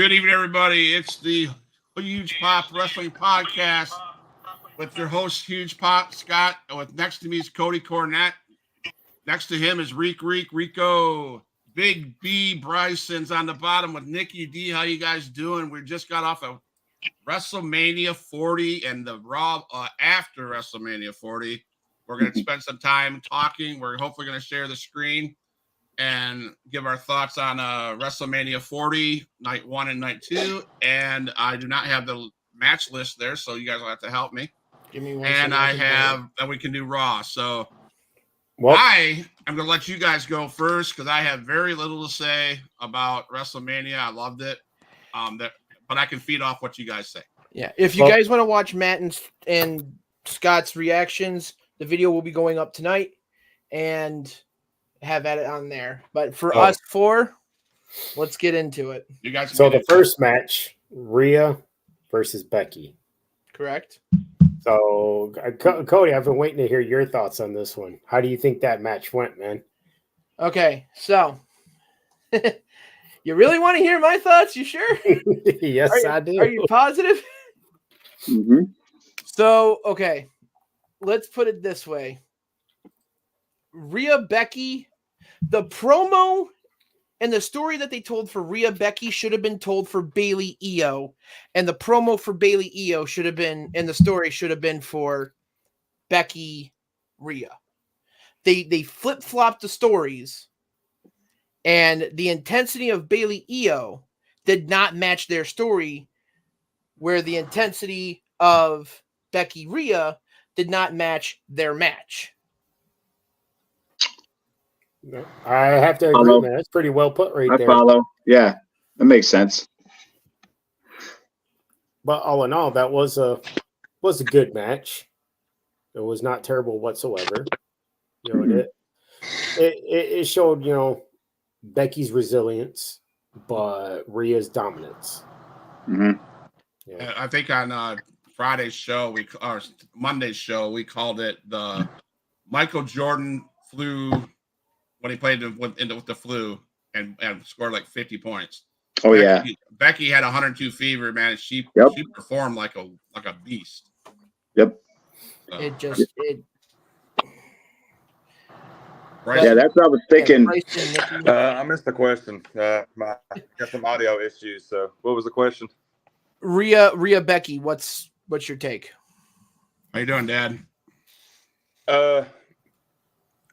Good evening, everybody. It's the Huge Pop Wrestling Podcast with your host, Huge Pop Scott. And with next to me is Cody Cornett. Next to him is Rico. Big B Bryson's on the bottom with Nikki D. How you guys doing? We just got off of WrestleMania 40 and the Raw after WrestleMania 40. We're going to spend some time talking. We're hopefully going to share the screen and give our thoughts on WrestleMania 40, night 1 and night 2. And I do not have the match list there, so you guys will have to help me. Give me one. And we can do Raw. So Well, I am going to let you guys go first because I have very little to say about WrestleMania. I loved it. But I can feed off what you guys say. Yeah, if you guys want to watch Matt and Scott's reactions, the video will be going up tonight and have at it on there. But for us four, let's get into it. You guys. So the first match, Rhea versus Becky. Correct. So, Cody, I've been waiting to hear your thoughts on this one. How do you think that match went, man? Okay, so you really want to hear my thoughts? You sure? Yes, I do. Are you positive? Mm-hmm. So, okay, let's put it this way. Rhea Becky, the promo and the story that they told for Rhea Becky should have been told for Bailey Io, and the promo for Bailey Io should have been, and the story should have been for Becky Rhea. They flip-flopped the stories, and the intensity of Bailey Io did not match their story, where the intensity of Becky Rhea did not match their match. I have to agree, man. That's pretty well put right there. I follow. Yeah, that makes sense. But all in all, that was a good match. It was not terrible whatsoever. You know, it showed, you know, Becky's resilience, but Rhea's dominance. Mm-hmm. Yeah. I think on Friday's show, or Monday's show, we called it the Michael Jordan flu when he played with the flu and scored like 50 points. Oh, Becky had 102 fever, man. And she performed like a beast. Yep. So, yeah, that's what I was thinking. I missed the question. I got some audio issues. So, what was the question? Rhea Becky, what's your take? How you doing, Dad?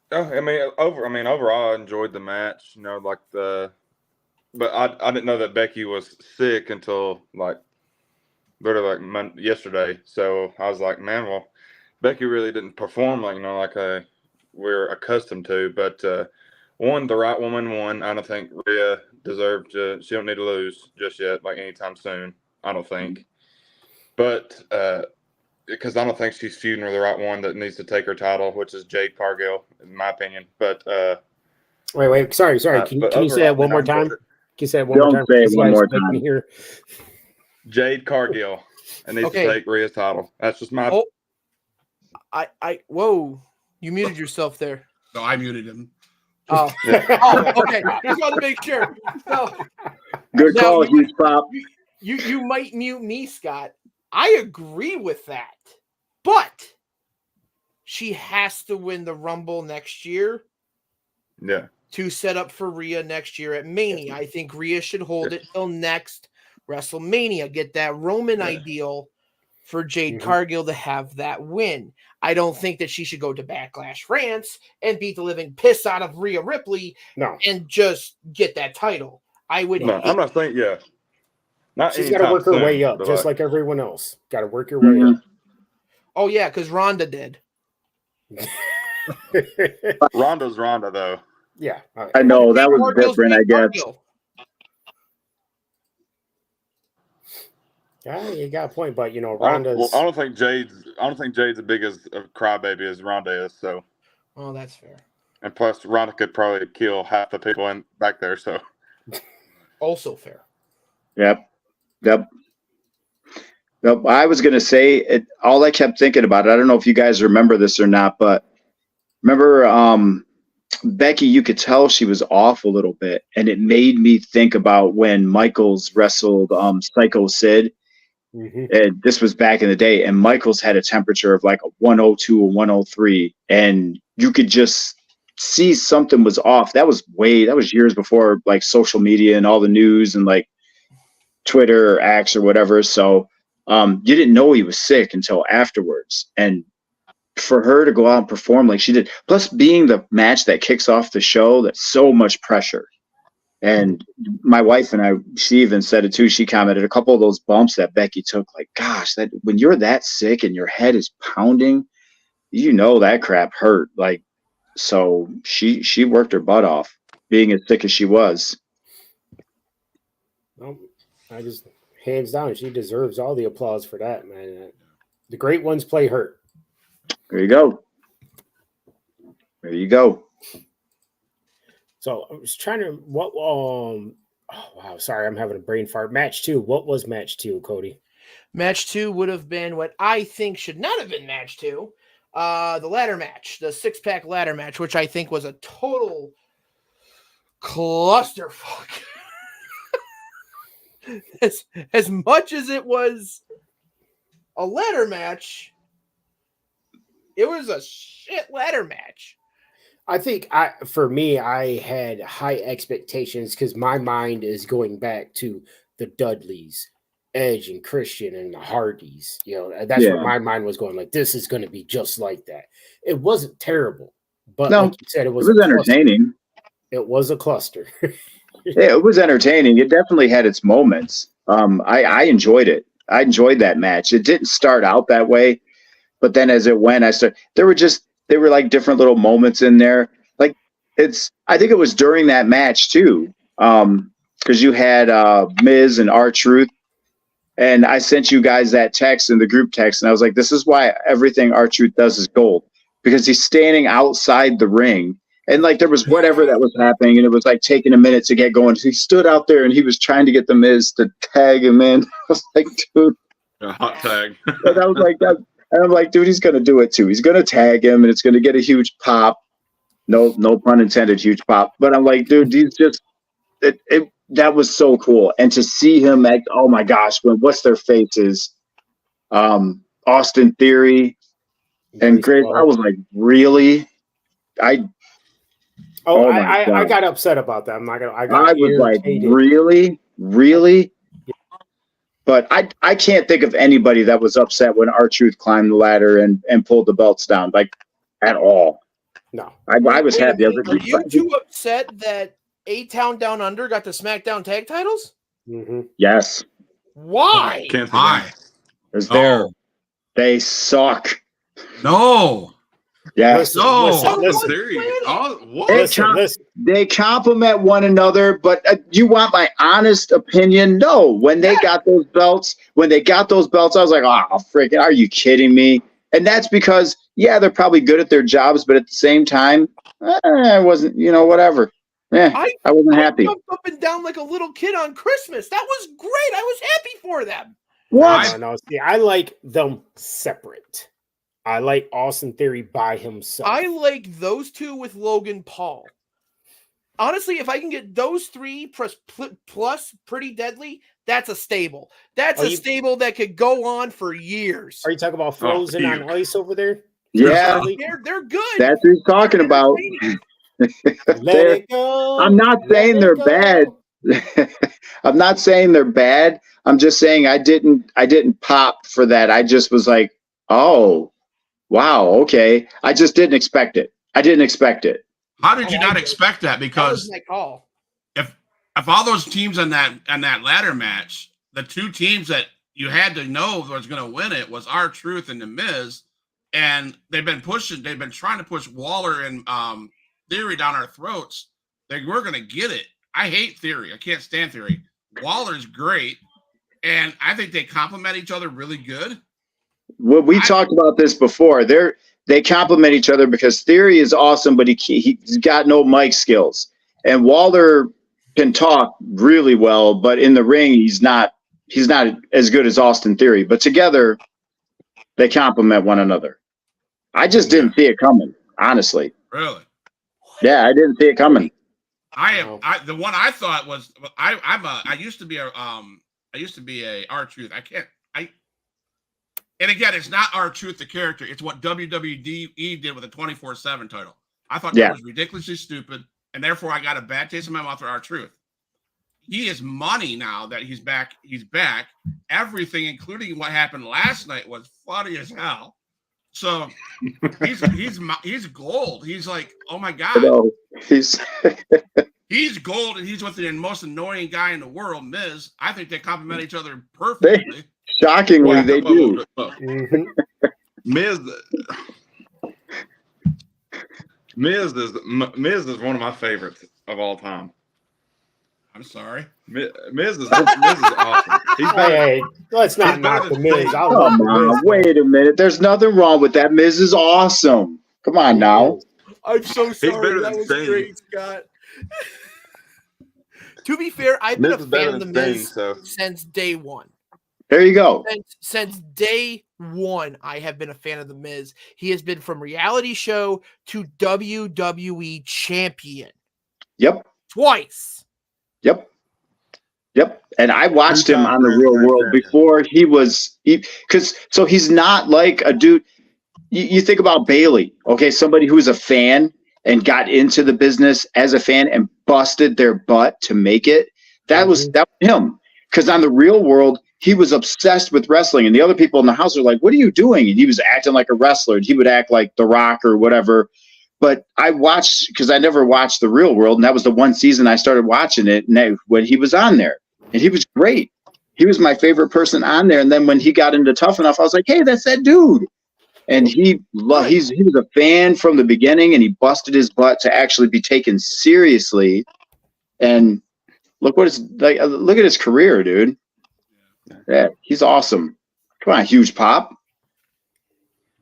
Overall, I enjoyed the match. You know, but I didn't know that Becky was sick until literally yesterday. So I was like, man, well, Becky really didn't perform like we're accustomed to. But the right woman won. I don't think Rhea deserved to. She don't need to lose just yet, like anytime soon. I don't think. But because I don't think she's feuding with the right one that needs to take her title, which is Jade Cargill, in my opinion. But wait, sorry. Can you say that one more time? Can you say it one more time? Don't say it one more time. Here. Jade Cargill needs to take Rhea's title. That's just my. Whoa! You muted yourself there. No, I muted him. Oh, okay. Just want to make sure. So, good call, Huge Pop. You might mute me, Scott. I agree with that, but she has to win the Rumble next year. Yeah. To set up for Rhea next year at Mania. I think Rhea should hold it till next WrestleMania. Get that Roman ideal for Jade Cargill to have that win. I don't think that she should go to Backlash France and beat the living piss out of Rhea Ripley and just get that title. I'm not saying, yeah. She's got to work her way up, just like everyone else. Got to work your way up. Oh, yeah, because Ronda did. Ronda's Ronda, though. Yeah. I know. That was different, I guess. Yeah, you got a point, but, you know, Ronda's... I don't think Jade's as big as a crybaby as Ronda is, so... Oh, that's fair. And plus, Ronda could probably kill half the people back there, so... Also fair. Yep. I was going to say it. All I kept thinking about it, I don't know if you guys remember this or not, but remember Becky, you could tell she was off a little bit, and it made me think about when Michaels wrestled Psycho Sid. And this was back in the day, and Michaels had a temperature of like a 102 or 103, and you could just see something was off. That was years before like social media and all the news and like Twitter or X or whatever. So you didn't know he was sick until afterwards. And for her to go out and perform like she did, plus being the match that kicks off the show, that's so much pressure. And my wife and I, she even said it too. She commented a couple of those bumps that Becky took, like, gosh, that when you're that sick and your head is pounding, you know that crap hurt. Like, so she worked her butt off, being as sick as she was. Well, I just hands down, she deserves all the applause for that, man. The great ones play hurt. There you go. There you go. So I was trying to oh wow, sorry, I'm having a brain fart. Match 2. What was match 2, Cody? Match 2 would have been what I think should not have been match 2. The ladder match, the 6-pack ladder match, which I think was a total clusterfuck. as much as it was a ladder match, it was a shit ladder match. I think for me, I had high expectations because my mind is going back to the Dudleys, Edge and Christian and the Hardys. You know, that's where my mind was going. Like, this is going to be just like that. It wasn't terrible, but like you said, it was entertaining. It was a cluster. Yeah, it was entertaining. It definitely had its moments. I enjoyed it. I enjoyed that match. It didn't start out that way, but then as it went, there were like different little moments in there. Like I think it was during that match too. Because you had Miz and R-Truth, and I sent you guys that text in the group text, and I was like, this is why everything R-Truth does is gold, because he's standing outside the ring, and like there was whatever that was happening, and it was like taking a minute to get going. So he stood out there and he was trying to get the Miz to tag him in. I was like, dude, A hot tag. and I was like, that. And I'm like, dude, he's going to do it too. He's going to tag him, and it's going to get a huge pop. No pun intended, huge pop. But I'm like, dude, he's just that was so cool. And to see him act, oh my gosh, what's their faces? Austin Theory and Grace. I was like, really? I got upset about that. I'm not gonna. I was like, really? But I can't think of anybody that was upset when R-Truth climbed the ladder and pulled the belts down, like, at all. No. I was happy. I was like, are you too upset that A-Town Down Under got the SmackDown tag titles? Mm-hmm. Yes. Why? Can't Why? Because they suck. No. Yes. Listen. They compliment one another, but you want my honest opinion? No. When they got those belts, I was like, oh, freaking, are you kidding me? And that's because, they're probably good at their jobs, but at the same time, I wasn't, whatever. I wasn't happy. I jumped up and down like a little kid on Christmas. That was great. I was happy for them. What? No. See, I like them separate. I like Austin Theory by himself. I like those two with Logan Paul. Honestly, if I can get those three plus Pretty Deadly, that's a stable. That's a stable that could go on for years. Are you talking about Frozen on Ice over there? Yeah. They're good. That's what he's talking about. Let it go. I'm not saying they're bad. I'm not saying they're bad. I'm just saying I didn't pop for that. I just was like, oh, wow, okay. I just didn't expect it. I didn't expect it. How did you not expect that? Because that was my call. If all those teams on that ladder match, the two teams that you had to know was going to win it was R-Truth and The Miz, and they've been trying to push Waller and Theory down our throats. We're going to get it. I hate Theory. I can't stand Theory. Waller's great, and I think they complement each other really good. Well, we talked about this before. They complement each other because Theory is awesome, but he's got no mic skills. And Waller can talk really well, but in the ring, he's not as good as Austin Theory. But together, they complement one another. I just didn't see it coming, honestly. Really? Yeah, I didn't see it coming. The one I thought was I used to be a R-Truth. And again, it's not R-Truth the character. It's what WWE did with the 24/7 title. I thought that was ridiculously stupid, and therefore I got a bad taste in my mouth for R-Truth. He is money now that he's back. He's back. Everything, including what happened last night, was funny as hell. So he's gold. He's like, oh my god, he's gold, and he's with the most annoying guy in the world, Miz. I think they complement each other perfectly. Shockingly, they do. Miz is one of my favorites of all time. I'm sorry. Miz is awesome. Hey, let's not knock the Miz. Come on, wait a minute. There's nothing wrong with that. Miz is awesome. Come on now. I'm so sorry. better That than was Sting. great, Scott. To be fair, I've been a fan of the Miz since day one. There you go. Since day one, I have been a fan of the Miz. He has been from reality show to WWE champion. Yep. Twice. Yep. And I watched him on the Real World before so he's not like a dude. You think about Bailey, okay? Somebody who's a fan and got into the business as a fan and busted their butt to make it. That was him. Because on the Real World, he was obsessed with wrestling, and the other people in the house are like, "What are you doing?" And he was acting like a wrestler. And he would act like The Rock or whatever. But I watched, because I never watched the Real World, and that was the one season I started watching it. And when he was on there, and he was great. He was my favorite person on there. And then when he got into Tough Enough, I was like, "Hey, that's that dude." And he was a fan from the beginning, and he busted his butt to actually be taken seriously. And look at his career, dude. Yeah, he's awesome. Come on, Huge Pop.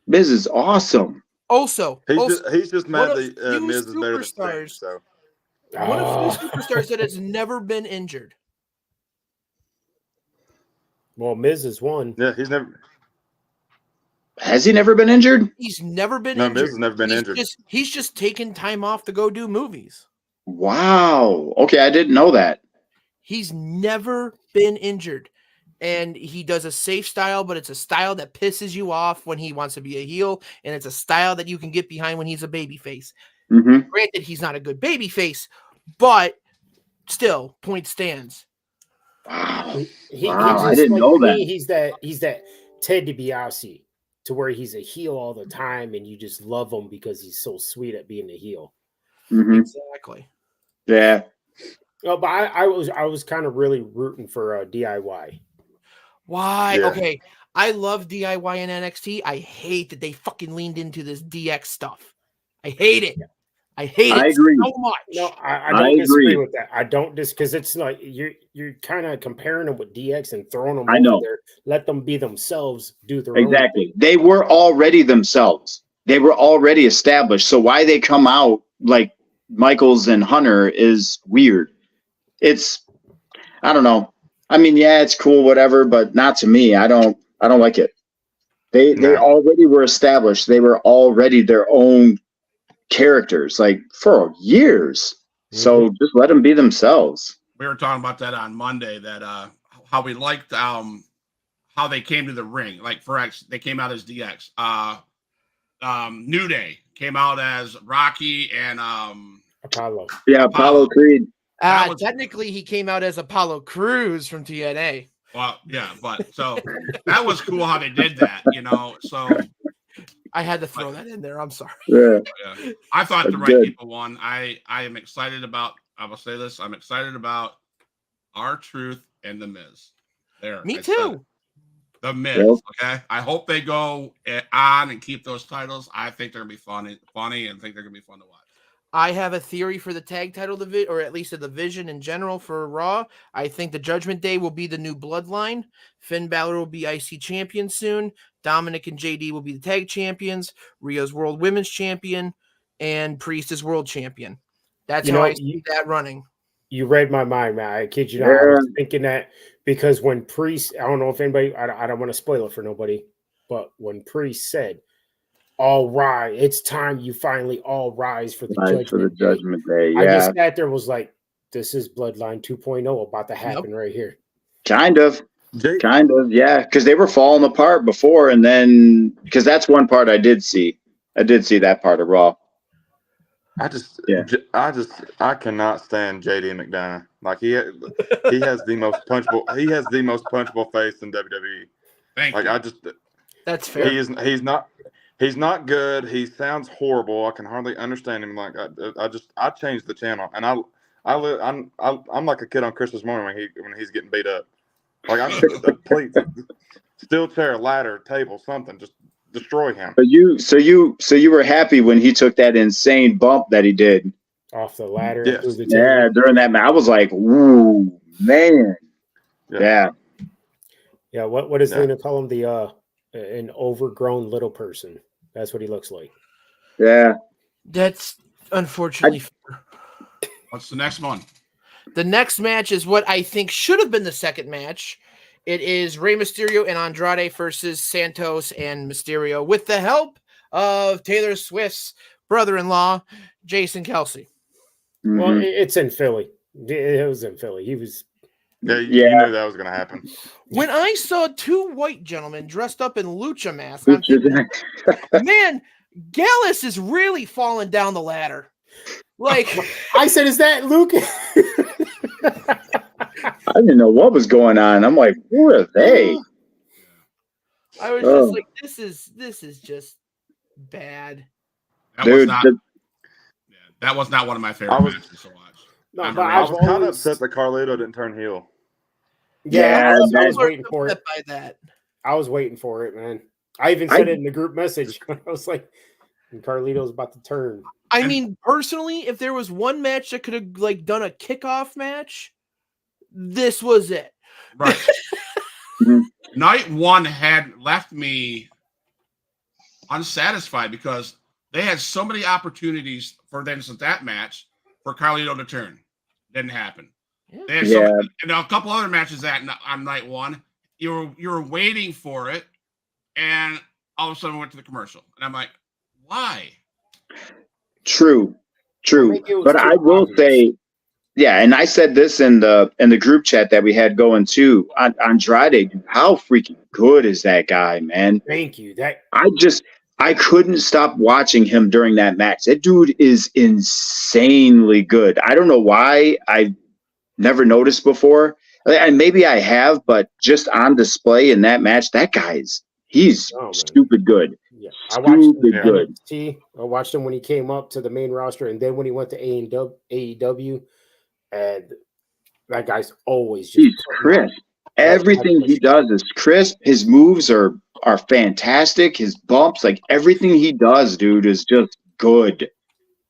Miz is awesome. Also, he's just mad that Miz is better than Sting. So. One of few superstars that has never been injured. Well, Miz is one. Yeah, he's never. Has he never been injured? He's never been injured. injured. Miz has never been injured. He's just taken time off to go do movies. Wow. Okay, I didn't know that. He's never been injured. And he does a safe style, but it's a style that pisses you off when he wants to be a heel, and it's a style that you can get behind when he's a babyface. Mm-hmm. Granted, he's not a good babyface, but still, point stands. Wow. I didn't know that. He's that Ted DiBiase, to where he's a heel all the time, and you just love him because he's so sweet at being a heel. Mm-hmm. Exactly. Yeah. No, but I was kind of really rooting for DIY. Why? Yeah. Okay. I love DIY and NXT. I hate that they fucking leaned into this DX stuff. I hate it. I agree. So much. No, I don't disagree with that. I don't because it's like you're kind of comparing them with DX and throwing them over there. Let them be themselves, do their own thing. They were already themselves. They were already established. So why they come out like Michaels and Hunter is weird. I don't know. I mean, yeah, it's cool, whatever, but not to me. I don't like it. They already were established. They were already their own characters, like for years. Mm-hmm. So just let them be themselves. We were talking about that on Monday. That how we liked how they came to the ring. Like they came out as DX. New Day came out as Rocky and Apollo. Yeah, Apollo Creed. Technically, he came out as Apollo Crews from TNA. Well, yeah, but so that was cool how they did that, So I had to throw that in there. I'm sorry. Yeah. I thought the right people won. I am excited about. I will say this. I'm excited about R-Truth and the Miz. Me too. The Miz. Yep. Okay. I hope they go on and keep those titles. I think they're gonna be funny, and think they're gonna be fun to watch. I have a theory for the tag title division, or at least the division in general for Raw. I think the Judgment Day will be the new Bloodline. Finn Balor will be IC champion soon. Dominic and JD will be the tag champions. Rhea's World Women's Champion, and Priest is World Champion. That's how I see that running. You read my mind, man. I kid you not. I was thinking that because when Priest, I don't know if anybody, I don't want to spoil it for nobody, but when Priest said, all rise. It's time you finally all rise for the Rise for the judgment day. Judgment Day. I Yeah, just sat there was like, this is Bloodline 2.0 about to happen right here. kind of. Jay, Kind of, yeah, because they were falling apart before, and then because that's one part I did see. I did see that part of Raw. Yeah. I cannot stand JD McDonough. Like he has the most punchable face in WWE. Thank Like you. That's fair. He's not good. He sounds horrible. I can hardly understand him. Like I changed the channel, and I'm like a kid on Christmas morning when he's getting beat up. Like I fixed the plates, steel chair, ladder, table, something. Just destroy him. So you were happy when he took that insane bump that he did. Off the ladder. Yes. Through the Yeah, table. during that match, I was like, "Ooh, man!" Yeah. Yeah. What does Yeah. Lena call him? The an overgrown little person. That's what he looks like. Yeah. That's unfortunately fair. What's the next one? The next match is what I think should have been the second match. It is Rey Mysterio and Andrade versus Santos and Mysterio with the help of Taylor Swift's brother-in-law, Jason Kelsey. Mhm. Well, it's in Philly. It was in Philly. He was. You Yeah. knew that was going to happen. When I saw two white gentlemen dressed up in lucha masks, I'm thinking, man, Gallus is really falling down the ladder. Like I said, is that Luke? I didn't know what was going on. I'm like, who are they? I was just like, this is just bad. That Dude, was not one of my favorite I was- matches to watch. No, I'm but a I I've was kind of always- upset that Carlito didn't turn heel. Yeah, I was People are waiting for it. upset by that. I was waiting for it, man. I even said it in the group message. I was like, and Carlito's about to turn. I And- mean, personally, if there was one match that could have like done a kickoff match, this was it. Right. Mhm. Night one had left me unsatisfied because they had so many opportunities for that match for Carlito to turn. Didn't happen. They had Yeah. and a couple other matches on night one. You were waiting for it, and all of a sudden went to the commercial, and I'm like, why? True. maybe it was But too I will obvious. say, yeah, and I said this in the group chat that we had going too. Andrade, how freaking good is that guy, man? Thank you. That I couldn't stop watching him during that match. That dude is insanely good. I don't know why I never noticed before. And maybe I have, but just on display in that match, that he's Oh, man. stupid good. yeah. I watched him Stupid in good. NXT. I watched him when he came up to the main roster, and then when he went to AEW, and that guy's always just He's crisp. Everything he does is crisp. His moves are fantastic. His bumps, like everything he does, dude, is just good.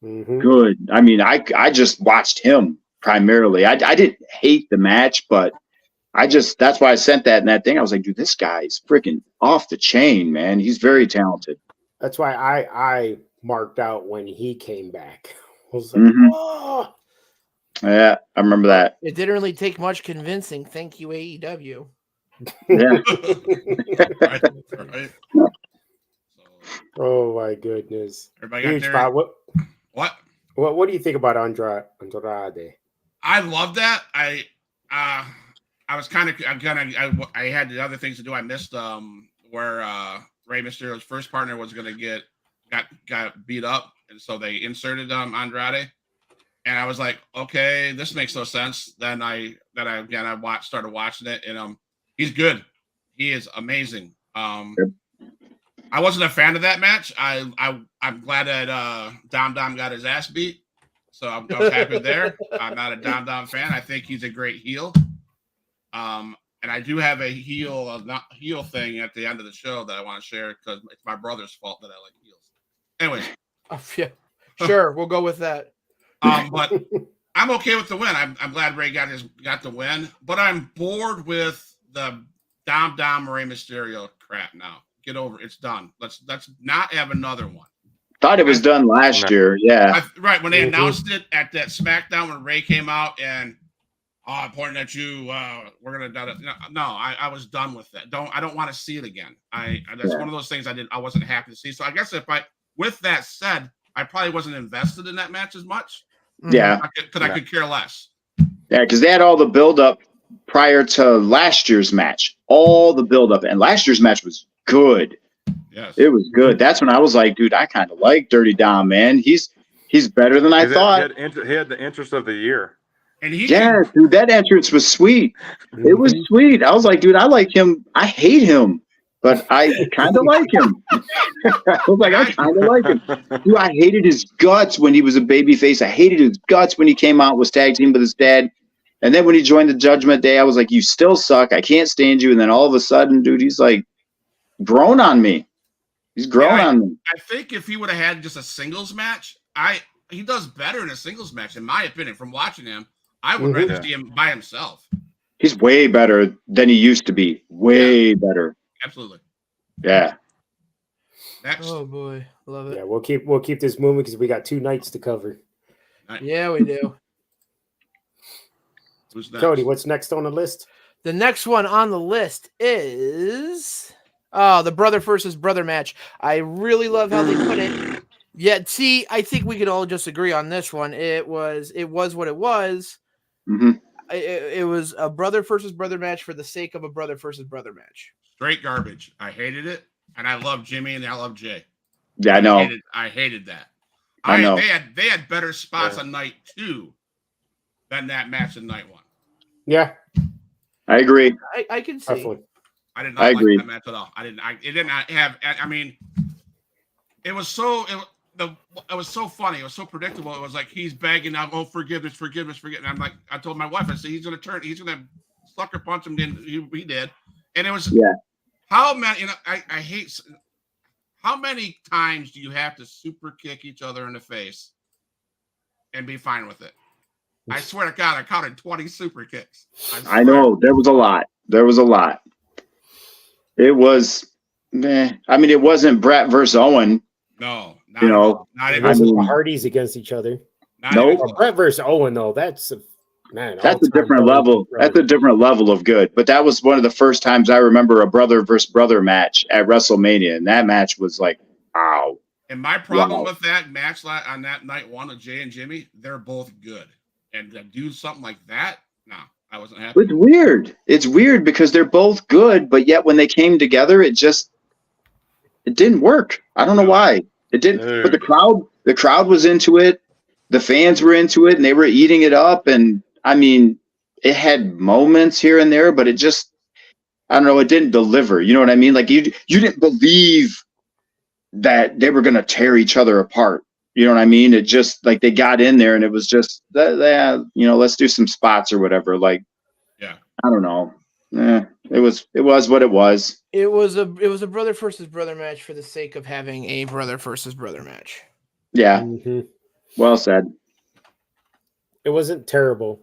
Mm-hmm. Good. I mean, I just watched him primarily. I didn't hate the match, but that's why I sent that in that thing. I was like, dude, this guy's freaking off the chain, man. He's very talented. That's why I marked out when he came back. I was like, Mhm. oh. Yeah, I remember that. It didn't really take much convincing. Thank you, AEW. Yeah. Right. So, Oh my goodness. everybody got Huge their spot. what? What do you think about Andrade? I love that. I was I had the other things to do. I missed where Rey Mysterio's first partner was gonna got beat up, and so they inserted Andrade, and I was like, okay, this makes no sense. Then I started watching it, and he's good. He is amazing. I wasn't a fan of that match. I'm glad that Dom got his ass beat. So I was happy there. I'm not a Dom fan. I think he's a great heel. And I do have a heel thing at the end of the show that I want to share because it's my brother's fault that I like heels. Anyways, Yeah, sure, we'll go with that. but I'm okay with the win. I'm glad Ray got the win, but I'm bored with the Dom Rey Mysterio crap now. Get over it. It's done. Let's not have another one. Thought it was done last year. Yeah. Right when they announced it at that SmackDown when Ray came out and I'm pointing at you. We're gonna do it. No, I was done with that. I don't want to see it again. That's one of those things I wasn't happy to see. So I guess with that said, I probably wasn't invested in that match as much. Yeah. Because I could care less. Yeah, because they had all the buildup prior to last year's match. All the buildup. And last year's match was good. Yes. It was good. That's when I was like, dude, I kind of like Dirty Dom, man. He's better than I thought. He had the interest of the year. And dude, that entrance was sweet. It was sweet. I was like, dude, I like him. I hate him, but I kind of like him. I was like, I kind of like him. Dude, I hated his guts when he was a babyface. I hated his guts when he came out, was tag team with his dad. And then when he joined the Judgment Day, I was like, you still suck. I can't stand you. And then all of a sudden, dude, he's like grown on me. He's grown on me. I think if he would have had just a singles match, he does better in a singles match, in my opinion, from watching him. I would rather see him by himself. He's way better than he used to be. Way better. Absolutely. Yeah. Next. Oh boy, love it. Yeah, we'll keep this moving because we got 2 nights to cover. Yeah, we do. Who's next? Cody, what's next on the list? The next one on the list is the brother versus brother match. I really love how they put it. Yeah, see, I think we could all just agree on this one. It was what it was. Mm-hmm. It was a brother versus brother match for the sake of a brother versus brother match. Straight garbage. I hated it, and I love Jimmy and I love Jay. Yeah, I know. I hated that. I know. They had better spots on night 2 than that match in night 1. Yeah, I agree. I can see. definitely. I did not like that match at all. It did not have. I mean, it was so. It was so funny. It was so predictable. It was like he's begging out, "Oh, forgiveness." And I'm like, I told my wife, I said, he's going to turn. He's going to sucker punch him. He did, and it was. Yeah. How many? I hate. How many times do you have to super kick each other in the face and be fine with it? I swear to God, I counted 20 super kicks. I know. There was a lot. It was, I mean, it wasn't Brett versus Owen. No. Not even the Hardys against each other. No. Brett versus Owen, though, that's a different level. That's a different level of good. But that was one of the first times I remember a brother versus brother match at WrestleMania. And that match was like, wow. And my problem with that match on that night 1 of Jay and Jimmy, they're both good. And to do something like that, no, I wasn't happy. It's weird. It's weird because they're both good, but yet when they came together, it didn't work. I don't know why. It didn't. But the crowd was into it. The fans were into it, and they were eating it up. And I mean, it had moments here and there, but it just, I don't know, it didn't deliver. You know what I mean? Like you didn't believe that they were going to tear each other apart. You know what I mean? It just like they got in there and it was just let's do some spots or whatever. Like, yeah, I don't know. It was what it was. It was a brother versus brother match for the sake of having a brother versus brother match. Yeah. Mm-hmm. Well said. It wasn't terrible,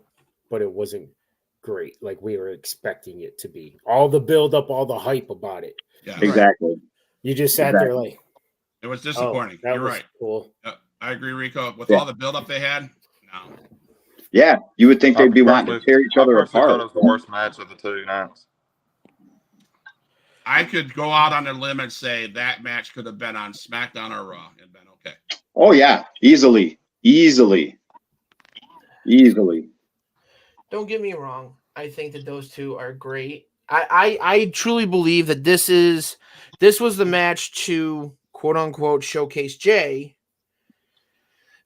but it wasn't great like we were expecting it to be. All the build up, all the hype about it. Yeah, exactly. You just sat there like, it was disappointing. You're right. Cool. I agree, Rico. With all the buildup they had, no. Yeah, you would think they'd be wanting to tear each other apart. Thought it was the worst match of the 2 nights. I could go out on a limb and say that match could have been on SmackDown or Raw and been okay. Oh yeah, easily. Don't get me wrong. I think that those two are great. I truly believe that this was the match to quote unquote showcase Jay,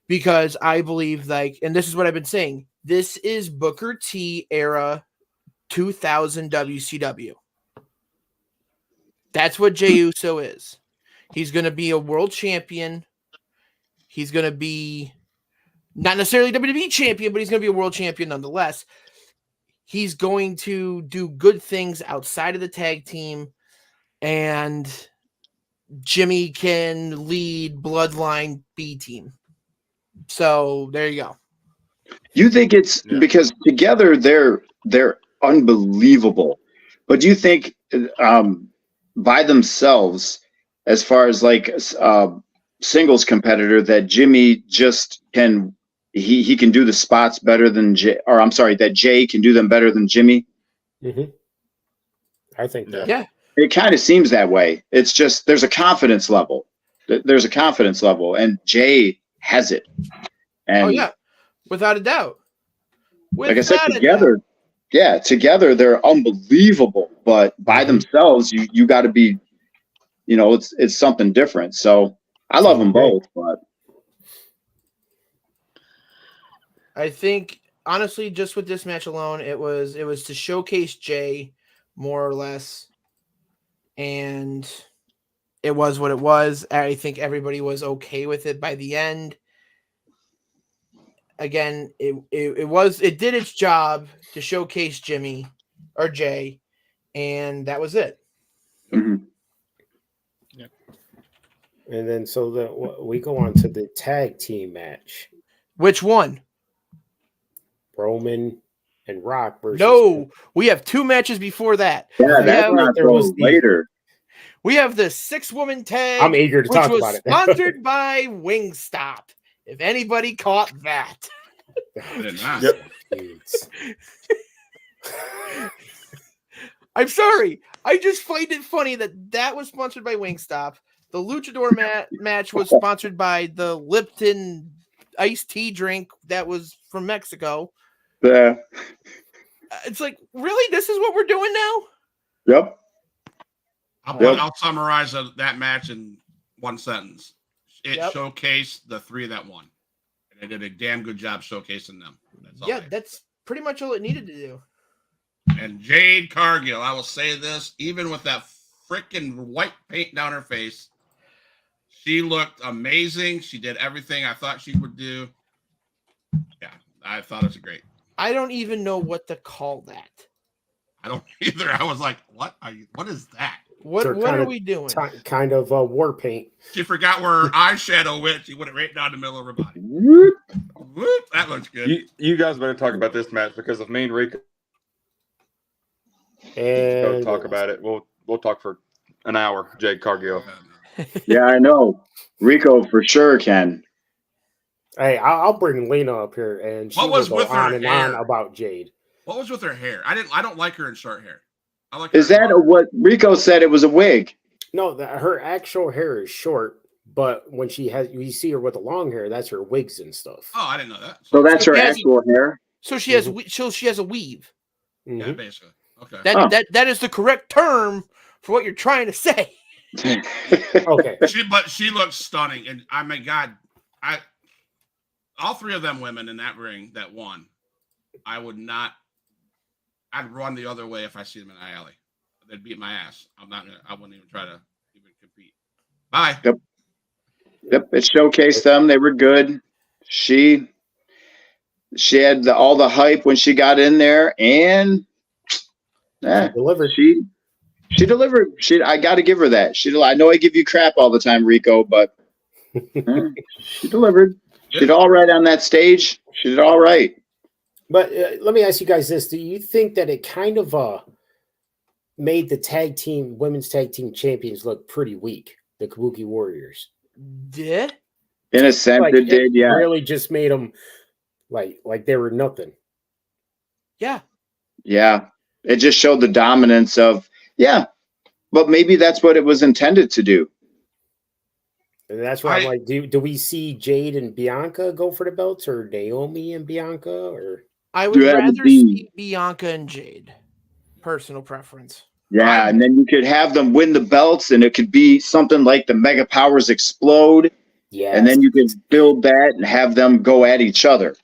because I believe and this is what I've been saying, this is Booker T era 2000 WCW. That's what Jey Uso is. He's going to be a world champion. He's going to be not necessarily WWE champion, but he's going to be a world champion nonetheless. He's going to do good things outside of the tag team, and Jimmy can lead Bloodline B team. So there you go. You think it's because together they're unbelievable, but do you think by themselves, as far as like singles competitor, that Jimmy just can he can do the spots better than that Jay can do them better than Jimmy. Mm-hmm. I think that. Yeah. It kind of seems that way. It's just there's a confidence level. There's a confidence level, and Jay has it. And Oh yeah, without a doubt. like I said, together they're unbelievable. But by themselves, you got to be, it's something different. So I love them both, but I think honestly, just with this match alone, it was to showcase Jay more or less, and it was what it was. I think everybody was okay with it by the end. Again, it did its job to showcase Jimmy or Jay, and that was it. mhm. And then we go on to the tag team match. Which one? Roman and Rock versus. No, we have 2 matches before that. Yeah, Okay, that's not there was later. We have the 6-woman tag. I'm eager to which talk was about it. Sponsored by Wingstop. If anybody caught that. I did not. Yep. I'm sorry. I just find it funny that was sponsored by Wingstop. The Luchador match was sponsored by the Lipton iced tea drink that was from Mexico. Yeah. It's like, really? This is what we're doing now? Yep. I'll summarize that match in one sentence. It Yep. showcased the 3 that won. And they did a damn good job showcasing them. That's pretty much all it needed to do. And Jade Cargill, I will say this, even with that freaking white paint down her face, she looked amazing. She did everything I thought she would do. Yeah, I thought it was great. I don't even know what to call that. I don't either. I was like, what is that? What are we doing? Kind of war paint. She forgot where her eyeshadow went. She went right down the middle of her body. Whoop. Whoop, that looks good. You guys better talk about this match because if me and Rico And talk about it, we'll talk for an hour. Jade Cargill. Yeah, I know. Rico for sure can. Hey, I'll bring Lena up here, and she What was will go with her on and on hair? about Jade. What was with her hair? I don't like her in short hair. I like. Is that what Rico said? It was a wig. No, her actual hair is short, but when you see her with the long hair, that's her wigs and stuff. Oh, I didn't know that. So that's So her she has- actual hair. So she has she has a weave. Yeah, Mhm. basically. Okay. That is the correct term for what you're trying to say. Okay. She looks stunning, and I my God, all 3 of them women in that ring that won, I'd run the other way if I see them in the alley. They'd beat my ass. I wouldn't even try to even compete. Bye. Yep, it showcased them. They were good. She had all the hype when she got in there, and Delivered. she delivered. I got to give her that. I know I give you crap all the time, Rico, but she delivered. She did all right on that stage. She did all right. But let me ask you guys this: do you think that it kind of made the women's tag team champions look pretty weak? The Kabuki Warriors. Yeah. In a sense, it did. Yeah. Really, just made them like they were nothing. Yeah. Yeah. It just showed the dominance of but maybe that's what it was intended to do. And that's why I'm like, do we see Jade and Bianca go for the belts, or Naomi and Bianca, or I would rather see Bianca and Jade. Personal preference. Yeah, and then you could have them win the belts, and it could be something like the Mega Powers explode. yeah, And then you could build that and have them go at each other.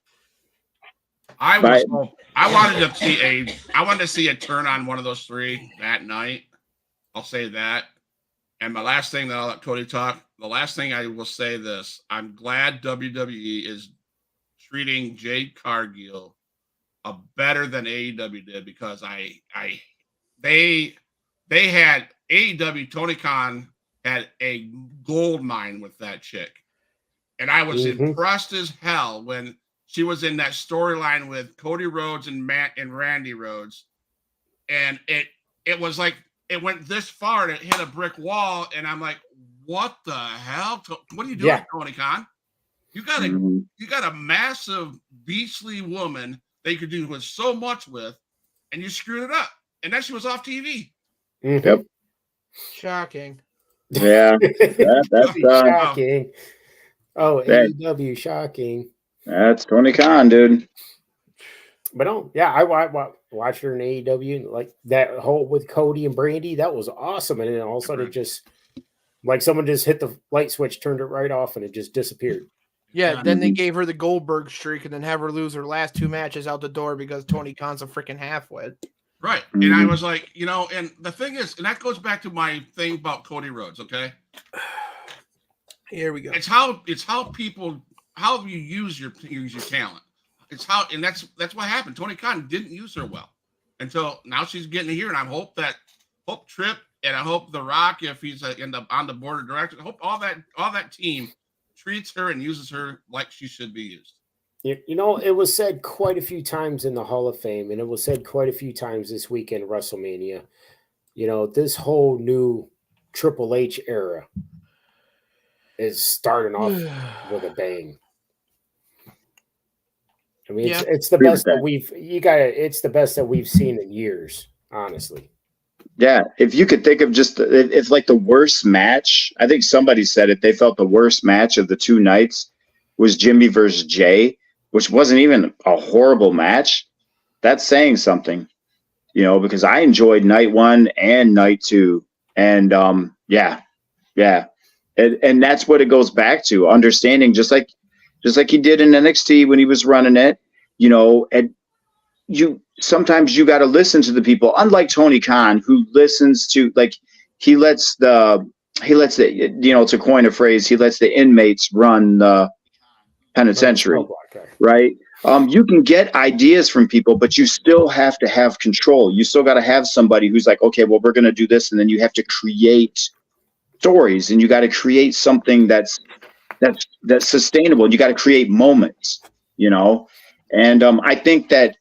I wanted to see a turn on one of those 3 that night. I'll say that. And my last thing that I'll let Cody talk. The last thing I will say this: I'm glad WWE is treating Jade Cargill better than AEW did, because they had AEW. Tony Khan had a gold mine with that chick, and I was impressed as hell when she was in that storyline with Cody Rhodes and Randy Rhodes, and it was like it went this far and it hit a brick wall, and I'm like, what the hell? What are you doing, Tony Khan? You you got a massive beastly woman that you could do with so much with, and you screwed it up. And then she was off TV. Yep. Shocking. Yeah. That's shocking. Oh, that- AEW, shocking. that's Tony Khan, dude. But no, yeah, I watched her in AEW, and like that whole with Cody and Brandy, that was awesome. And then all of a sudden, it just like someone just hit the light switch, turned it right off, and it just disappeared. Yeah, then they gave her the Goldberg streak and then have her lose her last 2 matches out the door because Tony Khan's a freaking halfwit. Right. And I was like, and the thing is, and that goes back to my thing about Cody Rhodes, okay? Here we go. It's how you use your talent. It's how, and that's what happened. Tony Khan didn't use her well until now. She's getting here, and I hope Tripp and I hope The Rock, if he's on the board of directors, I hope all that team treats her and uses her like she should be used. It was said quite a few times in the Hall of Fame, and it was said quite a few times this weekend, WrestleMania. This whole new Triple H era is starting off with a bang. I mean, it's the best that it's the best that we've seen in years, honestly. Yeah, if you could think of if like the worst match, I think somebody said it, they felt the worst match of the 2 nights was Jimmy versus Jay, which wasn't even a horrible match. That's saying something, because I enjoyed night 1 and night 2. And yeah. And that's what it goes back to, understanding just like he did in NXT when he was running it, and sometimes you got to listen to the people, unlike Tony Khan, who listens to, like, he lets the, to coin a phrase, he lets the inmates run the penitentiary, right? You can get ideas from people, but you still have to have control. You still got to have somebody who's like, okay, well, we're going to do this. And then you have to create stories, and you got to create something that's sustainable. You got to create moments, and I think that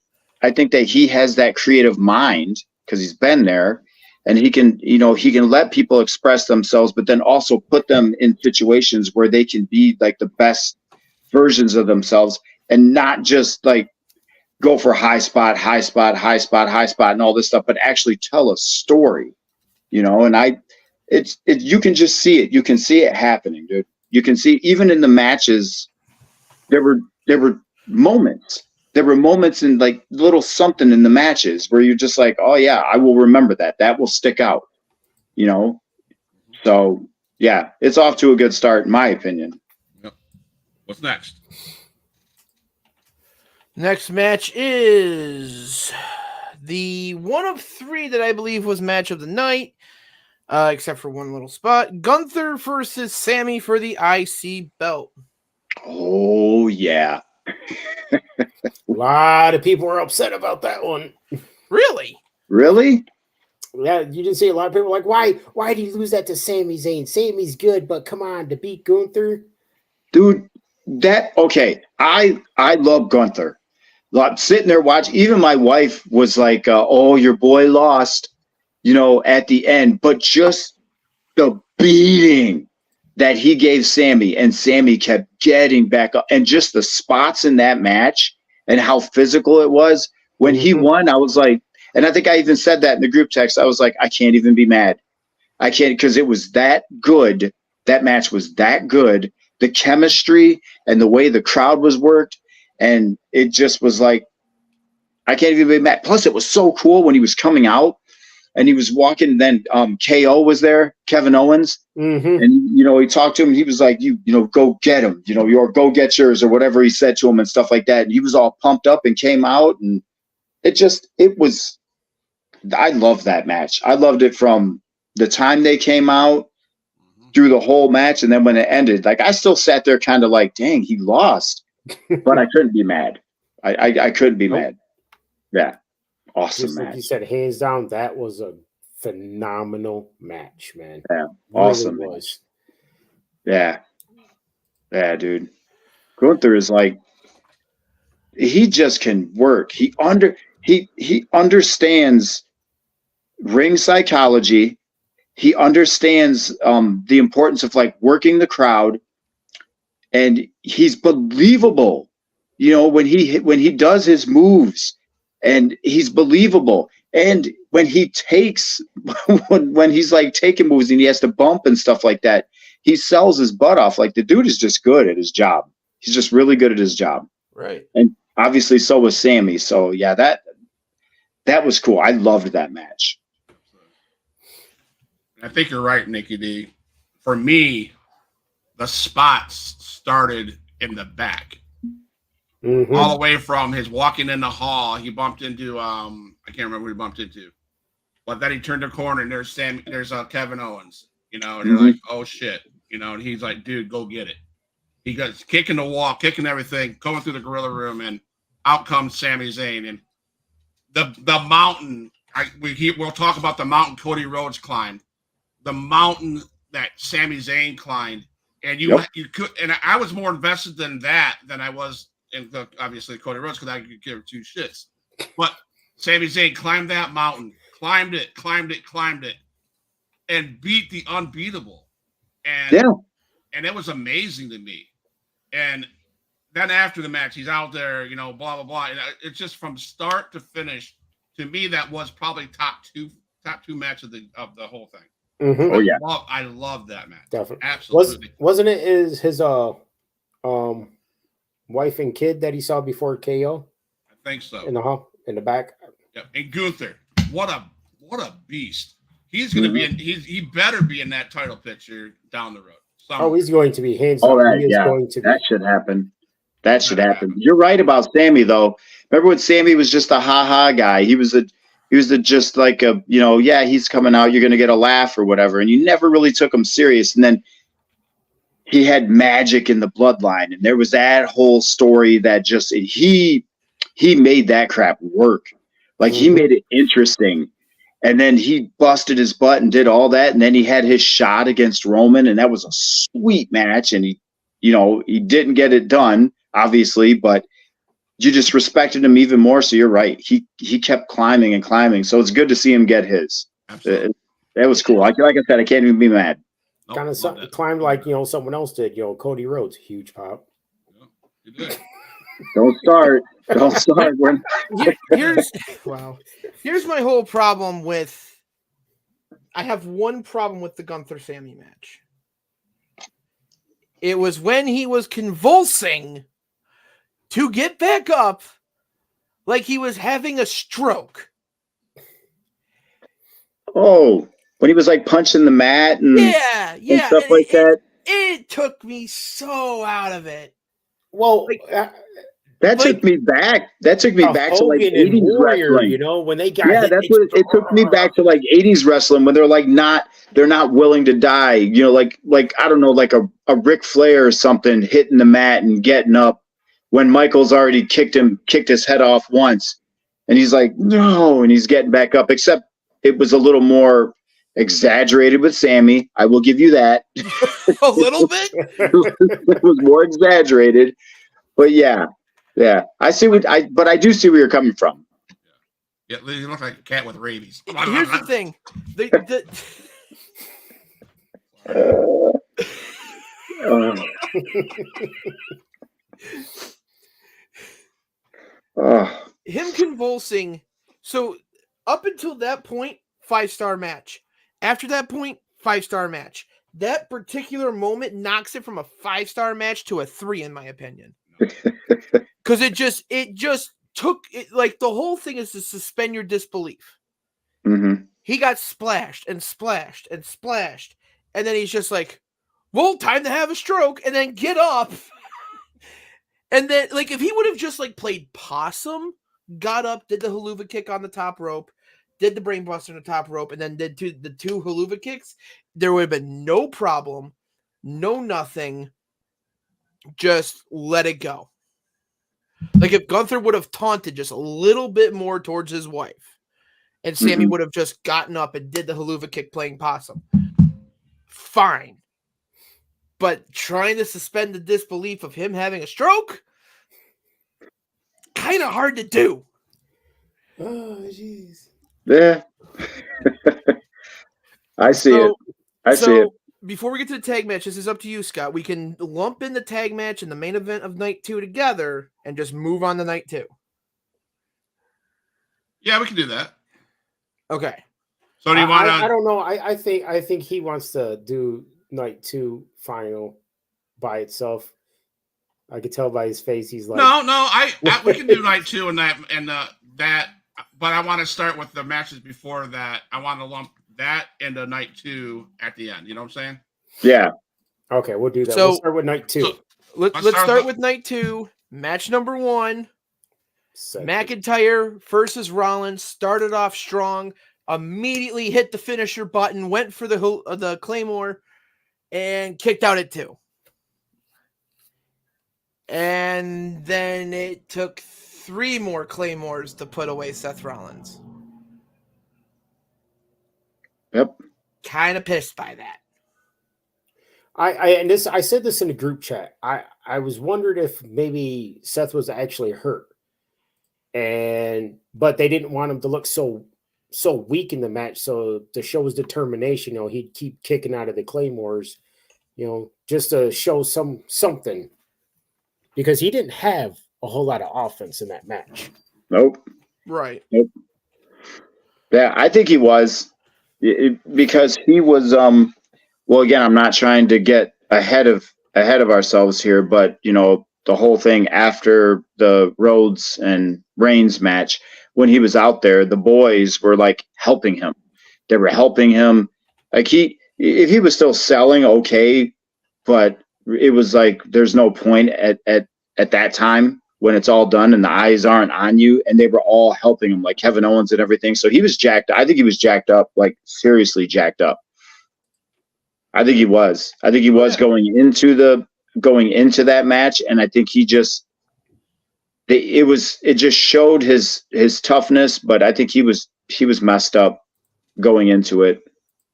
he has that creative mind because he's been there, and he can let people express themselves, but then also put them in situations where they can be like the best versions of themselves, and not just like go for high spot, and all this stuff, but actually tell a story, and you can just see it. You can see it happening, dude. You can see even in the matches, there were moments. There were moments in like little something in the matches where you're just like, oh yeah, I will remember that. That will stick out, So yeah, it's off to a good start, in my opinion. Yep. What's next? Next match is the one of 3 that I believe was match of the night, except for one little spot. Gunther versus Sammy for the IC belt. Oh yeah. A lot of people were upset about that one. Really? Yeah, you didn't see a lot of people like, why did he lose that to Sami Zayn? Sami's good, but come on, to beat Gunther. Dude, I love Gunther. Like, sitting there watching, even my wife was like, oh, your boy lost, at the end, but just the beating that he gave Sammy, and Sammy kept getting back up, and just the spots in that match and how physical it was. When he won, I was like, and I think I even said that in the group text, I was like, I can't even be mad. I can't, because it was that good. That match was that good. The chemistry and the way the crowd was worked, and it just was like, I can't even be mad. Plus, it was so cool when he was coming out and he was walking. Then KO was there, Kevin Owens, and he talked to him. He was like, "You go get him. Your go get yours," or whatever he said to him and stuff like that. And he was all pumped up and came out, and it was. I loved that match. I loved it from the time they came out through the whole match, and then when it ended, like I still sat there kind of like, "Dang, he lost," but I couldn't be mad. I couldn't be mad. Yeah. Awesome Just match. like you said, hands down, that was a phenomenal match, man. Yeah, awesome. Really was. Yeah, dude. Gunther is like, he just can work. He understands ring psychology. He understands the importance of like working the crowd, and he's believable. When he does his moves, and he's believable. And when he takes when he's like taking moves and he has to bump and stuff like that, he sells his butt off. Like, the dude is just good at his job. He's just really good at his job. Right. And obviously so was Sammy. So yeah, that was cool. I loved that match. I think you're right, Nikki D. For me, the spots started in the back. Mhm. All the way from his walking in the hall. He bumped into I can't remember who he bumped into. But then he turned the corner and there's Kevin Owens, and you're like, oh shit. And he's like, dude, go get it. He goes kicking the wall, kicking everything, going through the gorilla room, and out comes Sami Zayn. And the mountain, we'll talk about the mountain Cody Rhodes climbed. The mountain that Sami Zayn climbed. And you could, and I was more invested in that than I was in obviously Cody Rhodes, because I could give two shits. But Sami Zayn climbed that mountain, climbed it, and beat the unbeatable. And it was amazing to me. And then after the match, he's out there, blah, blah, blah. And it's just from start to finish, to me, that was probably top two match of the whole thing. Mm-hmm. Oh yeah, I love that match. Definitely. Absolutely. Wasn't it his wife and kid that he saw before KO I think so. in the back? Yep. And Gunther, what a beast. He's going to be he better be in that title picture down the road. Somewhere. Oh, he's going to be hands all down. right, He is yeah, going to be. that should happen. That should happen. You're right about Sammy, though. Remember when Sammy was just a ha-ha guy? He was just like a, he's coming out, you're going to get a laugh or whatever. And you never really took him serious. And then he had magic in the bloodline. And there was that whole story that just, he made that crap work. Like, he made it interesting. And then he busted his butt and did all that. And then he had his shot against Roman. And that was a sweet match. And he didn't get it done, obviously, but you just respected him even more. So you're right. He kept climbing and climbing. So it's good to see him get his. Absolutely. That was cool. Like I said, I can't even be mad. Nope, kind of climbed like, someone else did. Cody Rhodes, huge pop. Yeah, you did. Don't start. Don't start. Here's my whole problem with. I have one problem with the Gunther Sammy match. It was when he was convulsing to get back up, like he was having a stroke. Oh, when he was like punching the mat and stuff like that. It took me so out of it. Well, that took me back. That took me back to like 80s Warrior, wrestling. when they got that's what it took me back to, like 80s wrestling, when they're like they're not willing to die. Like I don't know, like a Ric Flair or something hitting the mat and getting up when Michael's already kicked his head off once, and he's like, no, and he's getting back up. Except it was a little more exaggerated with Sammy. I will give you that. A little bit. It was more exaggerated, but yeah. I see but I do see where you're coming from. Yeah, you look like a cat with rabies. Here's the thing. Him convulsing. So up until that point, 5-star match. After that point, 5-star match. That particular moment knocks it from a 5-star match to a 3, in my opinion. Because it just took it, like, the whole thing is to suspend your disbelief. Mm-hmm. He got splashed and splashed and splashed, and then he's just like, well, time to have a stroke, and then get up. And then, like, if he would have just like played possum, got up, did the haluva kick on the top rope, did the brainbuster on the top rope, and then did the two haluva kicks, there would have been no problem, no nothing. Just let it go. Like, if Gunther would have taunted just a little bit more towards his wife, and Sammy would have just gotten up and did the haluva kick playing possum, fine. But trying to suspend the disbelief of him having a stroke, kind of hard to do. Oh, jeez. Yeah. I see it. before we get to the tag match, this is up to you, Scott. We can lump in the tag match and the main event of night 2 together and just move on to night 2. Yeah, we can do that. Okay. So do you want to? I don't know. I think he wants to do night 2 final by itself. I could tell by his face. He's like, No. We can do night 2 and that. But I want to start with the matches before that. I want to lump that into night 2 at the end. You know what I'm saying? Yeah. Okay, we'll do that. So- we'll start with night 2. So- Let's start with night 2. Match number 1. Second. McIntyre versus Rollins started off strong, immediately hit the finisher button, went for the Claymore, and kicked out at 2. And then it took 3 more Claymores to put away Seth Rollins. Yep. kind of pissed by that. I said this in a group chat. I was wondering if maybe Seth was actually hurt, but they didn't want him to look so weak in the match. So to show his determination, he'd keep kicking out of the Claymores, just to show something, because he didn't have a whole lot of offense in that match. Nope. Right. Nope. Yeah, I think he was, because he was. Well, again, I'm not trying to get ahead of ourselves here, but the whole thing after the Rhodes and Reigns match, when he was out there, the boys were like helping him. They were helping him. Like if he was still selling, okay, but it was like there's no point at that time when it's all done and the eyes aren't on you, and they were all helping him, like Kevin Owens and everything. So he was jacked. I think he was jacked up, like seriously jacked up. I think he was. Going into that match, and I think it just showed his toughness. But I think he was messed up going into it.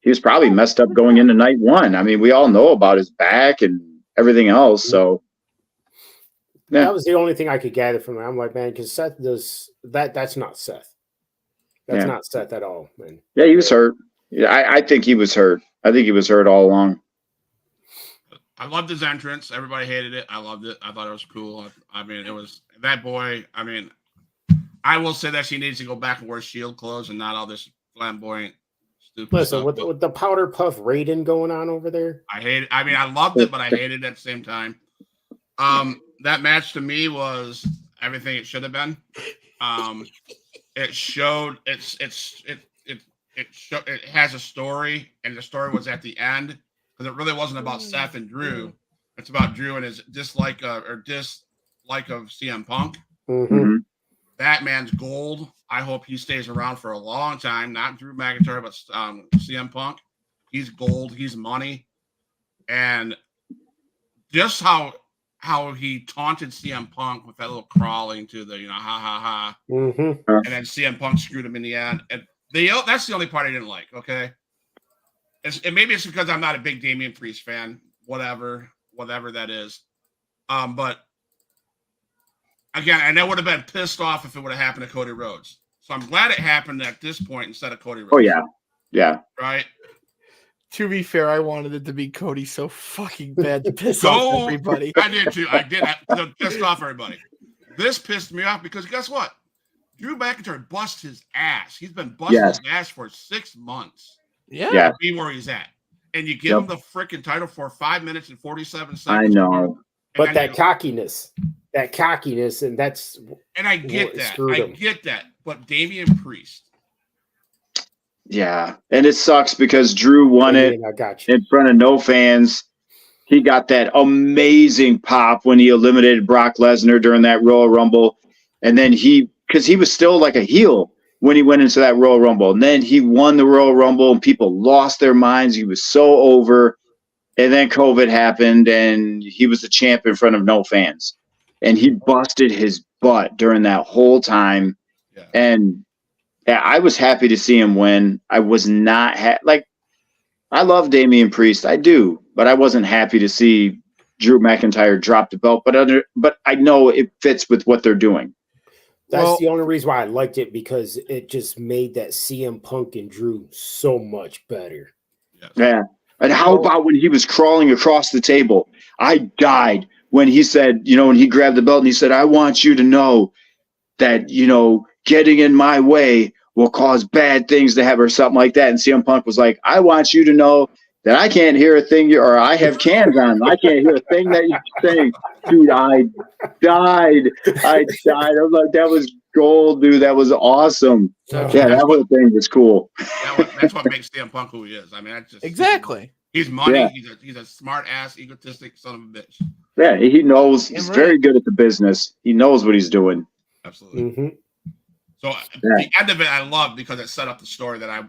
He was probably messed up going into night 1. I mean, we all know about his back and everything else. So yeah. That was the only thing I could gather from it. I'm like, man, because Seth does that. That's not Seth. That's not Seth at all, man. Yeah, he was hurt. Yeah, I think he was hurt. I think he was hurt all along. I loved his entrance. Everybody hated it. I loved it. I thought it was cool. I mean, it was that boy. I mean, I will say that she needs to go back and wear Shield clothes and not all this flamboyant, stupid Listen, stuff. with the powder puff Raiden going on over there. I hate it. I mean, I loved it, but I hated it at the same time. That match to me was everything it should have been. It showed it has a story, and the story was at the end, because it really wasn't about Seth and Drew. It's about Drew and his dislike of CM Punk. Mm-hmm. That man's gold. I hope he stays around for a long time. Not Drew McIntyre, but CM Punk. He's gold. He's money. And just how he taunted CM Punk with that little crawling to the ha ha ha, mm-hmm. and then CM Punk screwed him in the end. And that's the only part I didn't like. Okay, and maybe it's because I'm not a big Damian Priest fan. Whatever that is. But again, and I would have been pissed off if it would have happened to Cody Rhodes. So I'm glad it happened at this point instead of Cody Rhodes. Oh yeah. Right. To be fair, I wanted it to be Cody so fucking bad to piss off everybody. I did too. I did to piss off everybody. This pissed me off because guess what? Drew McIntyre bust his ass. He's been busting his ass for 6 months. Yeah. Be where he's at. And you give him the freaking title for 5 minutes and 47 seconds. I know. But that cockiness, and that's. And I get that. But Damian Priest. Yeah, and it sucks because Drew won it in front of no fans. He got that amazing pop when he eliminated Brock Lesnar during that Royal Rumble. And then because he was still like a heel when he went into that Royal Rumble. And then he won the Royal Rumble and people lost their minds. He was so over. And then COVID happened and he was the champ in front of no fans. And he busted his butt during that whole time. Yeah. And yeah, I was happy to see him win. I was not I love Damian Priest, I do, but I wasn't happy to see Drew McIntyre drop the belt. But I know it fits with what they're doing. That's the only reason why I liked it, because it just made that CM Punk and Drew so much better. Yes. Yeah, And how about when he was crawling across the table? I died when he said, when he grabbed the belt and he said, I want you to know that, getting in my way will cause bad things to happen or something like that. And CM Punk was like, I want you to know that I can't hear a thing, or I have cans on. I can't hear a thing that you're saying. Dude, I died. I was like, that was gold, dude. That was awesome. So Yeah, that whole thing was cool. That's what makes CM Punk who he is. I mean, that's just exactly. He's money. Yeah. He's a smart ass, egotistic son of a bitch. Yeah, he knows. He's very good at the business. He knows what he's doing. Absolutely. Mm-hmm. So the end of it, I love because it set up the story that I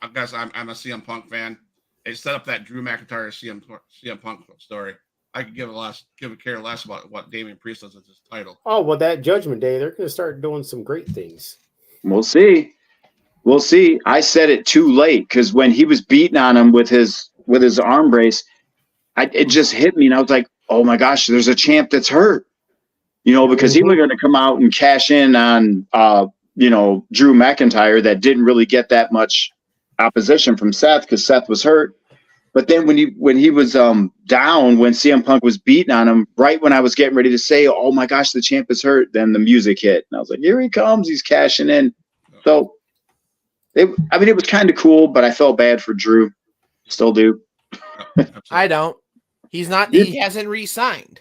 guess I'm a CM Punk fan. It set up that Drew McIntyre CM Punk story. I could give a care less about what Damian Priest does with his title. Oh, well, that Judgment Day, they're going to start doing some great things. We'll see. I said it too late because when he was beating on him with his arm brace, it just hit me, and I was like, "Oh my gosh, there's a champ that's hurt." Because he was going to come out and cash in on Drew McIntyre that didn't really get that much opposition from Seth because Seth was hurt. But then when he was down, when CM Punk was beating on him, right when I was getting ready to say, "Oh my gosh, the champ is hurt," then the music hit, and I was like, "Here he comes! He's cashing in." So, it was kind of cool, but I felt bad for Drew. Still do. I don't. He's not. He hasn't re-signed.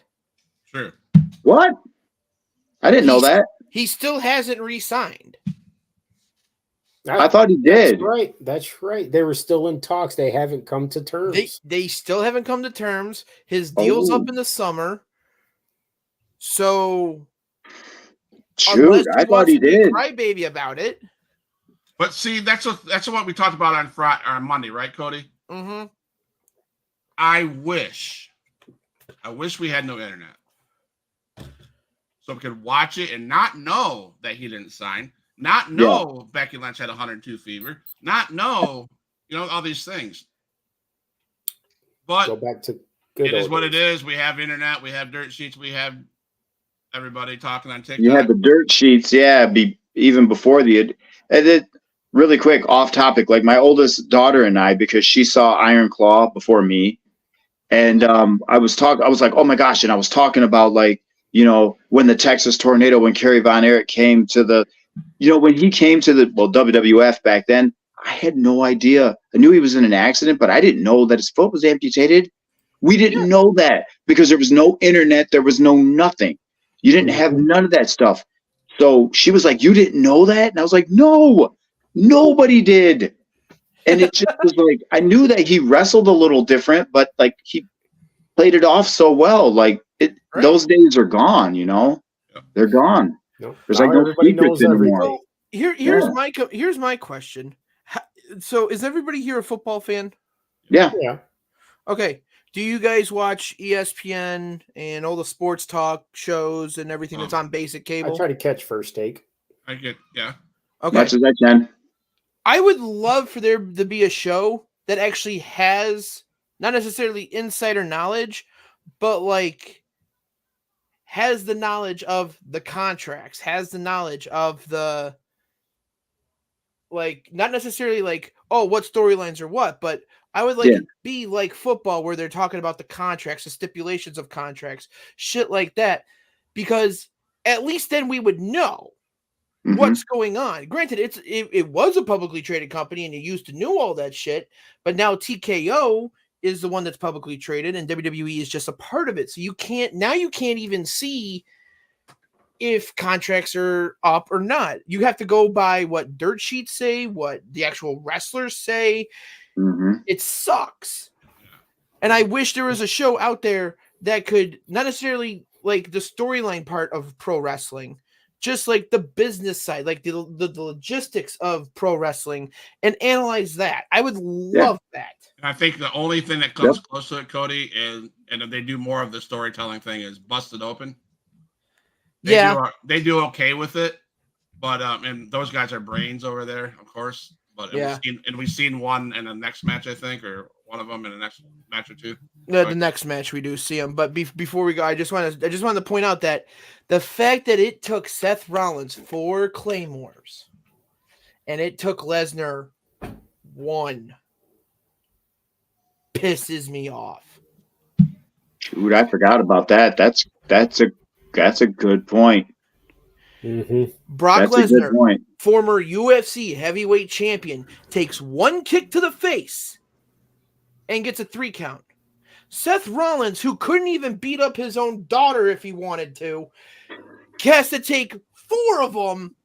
True. What? I didn't know that. He still hasn't re-signed. I thought he did. That's right. They were still in talks. They haven't come to terms. They still haven't come to terms. His deal's up in the summer. So, shoot, I thought he did. Crybaby about it. But see, that's what we talked about on Monday, right, Cody? Mm-hmm. I wish we had no internet, so we could watch it and not know that he didn't sign, not know Becky Lynch had 102 fever, not know, all these things. But go back to it is what it is. We have internet, we have dirt sheets, we have everybody talking on TikTok. You had the dirt sheets, even before really quick, off topic, like my oldest daughter and I, because she saw Iron Claw before me. And I was like, oh my gosh. And I was talking about when the Texas tornado, when Kerry Von Erich came to when he came to WWF back then, I had no idea. I knew he was in an accident, but I didn't know that his foot was amputated. We didn't know that because there was no internet. There was no nothing. You didn't have none of that stuff. So she was like, you didn't know that? And I was like, no. Nobody did. And it just was like, I knew that he wrestled a little different, but he played it off so well. Those days are gone, they're gone. Nope. There's no secrets anymore. So here's my question. So is everybody here a football fan? Yeah. Okay. Do you guys watch ESPN and all the sports talk shows and everything that's on basic cable? I try to catch First Take. I get, yeah. Okay. Much as I can. I would love for there to be a show that actually has not necessarily insider knowledge, but has the knowledge of the contracts, has the knowledge of the not necessarily what storylines or what, but I would it be like football where they're talking about the contracts, the stipulations of contracts, shit like that, because at least then we would know what's going on. Granted, it was a publicly traded company and you used to know all that shit, but now TKO is the one that's publicly traded and WWE is just a part of it. So you can't even see if contracts are up or not. You have to go by what dirt sheets say, what the actual wrestlers say. It sucks. And I wish there was a show out there that could not necessarily the storyline part of pro wrestling, just the business side, the logistics of pro wrestling, and analyze that. I would love that. I think the only thing that comes close to it, Cody, is, and if they do more of the storytelling thing, is Busted Open. They do okay with it, but and those guys are brains over there, of course. But we've seen one in the next match, I think, or one of them in the next match or two. No, the next match we do see them. But before we go, I just wanted to point out that the fact that it took Seth Rollins 4 Claymores and it took Lesnar 1 pisses me off. Dude, I forgot about that. That's a good point. Mm-hmm. Brock That's a good Lesnar, point. former UFC heavyweight champion, takes one kick to the face and gets a 3 count. Seth Rollins, who couldn't even beat up his own daughter if he wanted to, has to take 4 of them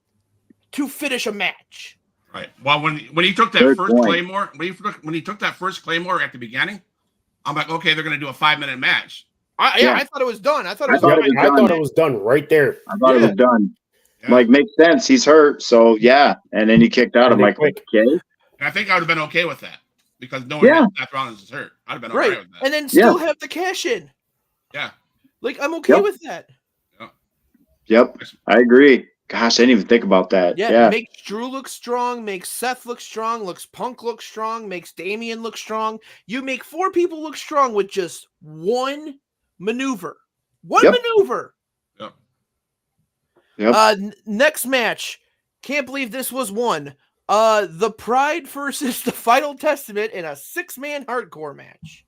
to finish a match. Right. Well, when he took that Good first point. Claymore, when he took that first Claymore at the beginning, I'm like, okay, they're going to do a 5-minute match. I thought it was done. I thought it was thought done. it was I done. thought it was done right there. I thought it was done. Yeah. Like, makes sense. He's hurt, so yeah. And then he kicked out. And I'm they like, quit. okay. And I think I would have been okay with that because knowing that Seth Rollins is hurt, I'd have been all right with that. And then still have the cash in. Yeah. Like, I'm okay with that. Yep. I agree. Gosh, I didn't even think about that. Yeah. Makes Drew look strong, makes Seth look strong, looks Punk look strong, makes Damian look strong. You make 4 people look strong with just one maneuver. One maneuver. Yep. Next match. Can't believe this was won. The Pride versus the Final Testament in a 6-man hardcore match.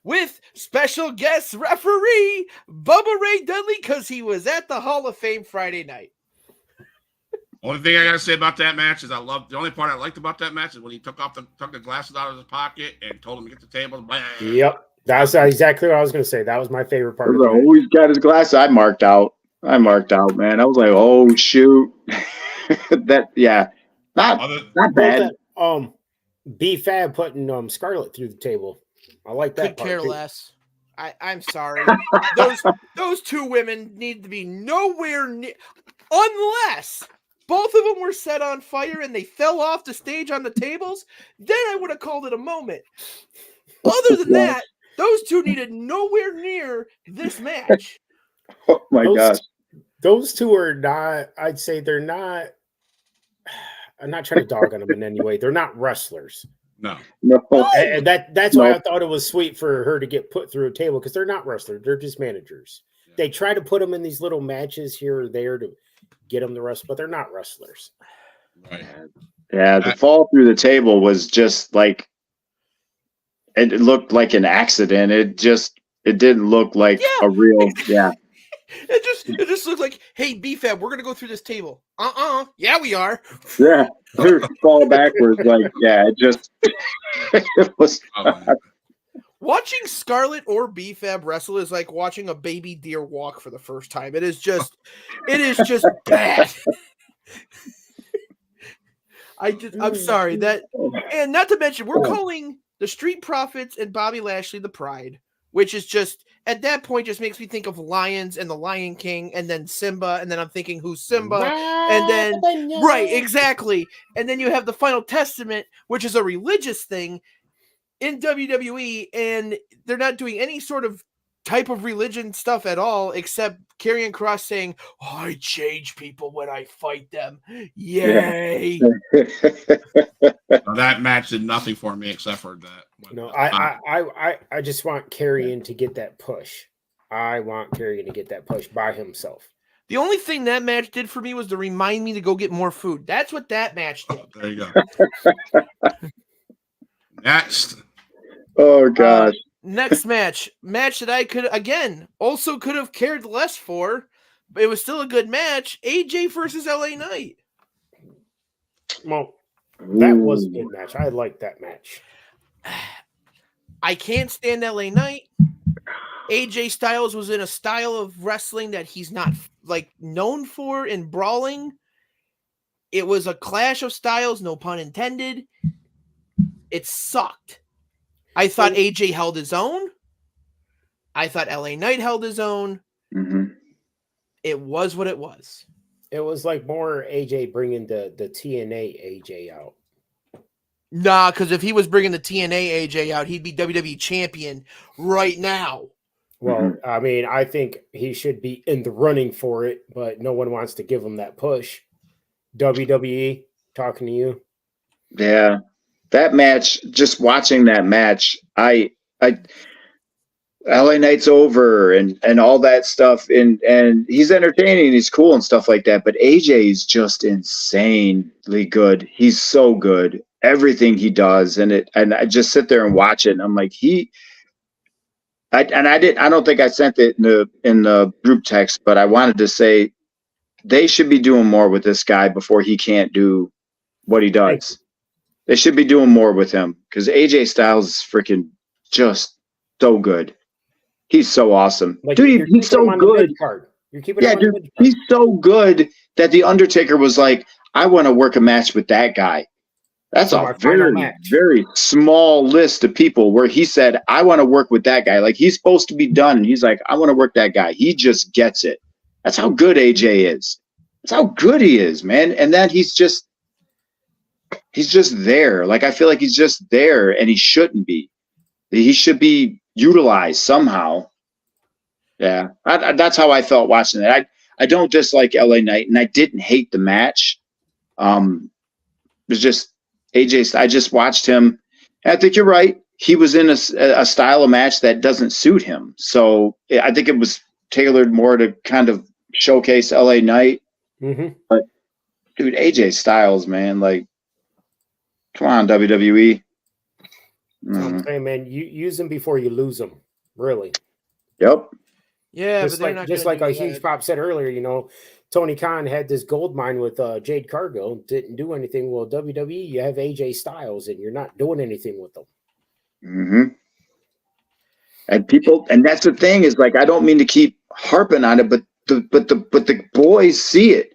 With special guest referee Bubba Ray Dudley because he was at the Hall of Fame Friday night. Only thing I gotta say about that match is the only part I liked about that match is when he took the glasses out of his pocket and told him to get the table. Blah. Yep. That's exactly what I was going to say. That was my favorite part. Oh, he's got his glasses. I marked out, man. I was like, oh, shoot. Not bad. That, B-Fab putting Scarlett through the table. I like that Could part. care too. less. I'm sorry. those 2 women need to be nowhere near, unless both of them were set on fire and they fell off the stage on the tables. Then I would have called it a moment. Other than that, those 2 needed nowhere near this match. Oh my gosh. Those 2 are not, I'd say they're not, I'm not trying to dog on them in any way. They're not wrestlers. No. And that's why I thought it was sweet for her to get put through a table because they're not wrestlers. They're just managers. Yeah. They try to put them in these little matches here or there to get them to wrestle, but they're not wrestlers. Right. Yeah, the fall through the table was just like, it looked like an accident. It didn't look like a real, It just looked like, hey, B-Fab, we're gonna go through this table. Yeah, we are. Yeah, fall backwards. Like, it was. Watching Scarlett or B-Fab wrestle is like watching a baby deer walk for the first time. It is just bad. I'm sorry that, and not to mention we're calling the Street Profits and Bobby Lashley the Pride, which is just at that point just makes me think of lions and the Lion King, and then Simba, and then I'm thinking who's Simba, and then right, exactly, and then you have the Final Testament, which is a religious thing in WWE, and they're not doing any sort of type of religion stuff at all, except Karrion Kross saying, I change people when I fight them. Yay. That match did nothing for me except for that. No, I just want Karrion to get that push. I want Karrion to get that push by himself. The only thing that match did for me was to remind me to go get more food. That's what that match did. There you go. Next. Oh, gosh. Next match that I could have cared less for, but it was still a good match. AJ versus LA Knight. Well, that was a good match. I like that match. I can't stand LA Knight. AJ Styles was in a style of wrestling that he's not like known for in brawling. It was a clash of styles, no pun intended. It sucked. I thought AJ held his own. I thought LA Knight held his own. Mm-hmm. It was what it was. It was like more AJ bringing the TNA AJ out. Nah, because if he was bringing the TNA AJ out, he'd be WWE champion right now. Well, I mean, I think he should be in the running for it, but no one wants to give him that push. WWE, talking to you. Yeah. That match, just watching that match, LA Knight's over and all that stuff, and he's entertaining, he's cool and stuff like that. But AJ is just insanely good. He's so good, everything he does, and I just sit there and watch it, and I'm like, I don't think I sent it in the group text, but I wanted to say they should be doing more with this guy before he can't do what he does. They should be doing more with him because AJ Styles is freaking just so good. He's so awesome. Like, dude, he's so good. You're keeping him on the mid card. He's so good that The Undertaker was like, I want to work a match with that guy. That's a very, very small list of people where he said, I want to work with that guy. Like, he's supposed to be done. And he's like, I want to work that guy. He just gets it. That's how good AJ is. That's how good he is, man. And then he's just there. Like, I feel like he's just there, and he shouldn't be. He should be utilized somehow. Yeah, that's how I felt watching it. I don't dislike LA Knight, and I didn't hate the match. It was just AJ. I just watched him. And I think you're right. He was in a style of match that doesn't suit him. So I think it was tailored more to kind of showcase LA Knight. Mm-hmm. But dude, AJ Styles, man, like, come on, WWE. I'm saying, man, you use them before you lose them. Really. Yep. Yeah, just but they're not just gonna like do a huge that. pop said earlier, you know, Tony Khan had this gold mine with Jade Cargill, didn't do anything. Well, WWE, you have AJ Styles, and you're not doing anything with them. Mm-hmm. And that's the thing is, like, I don't mean to keep harping on it, but the boys see it.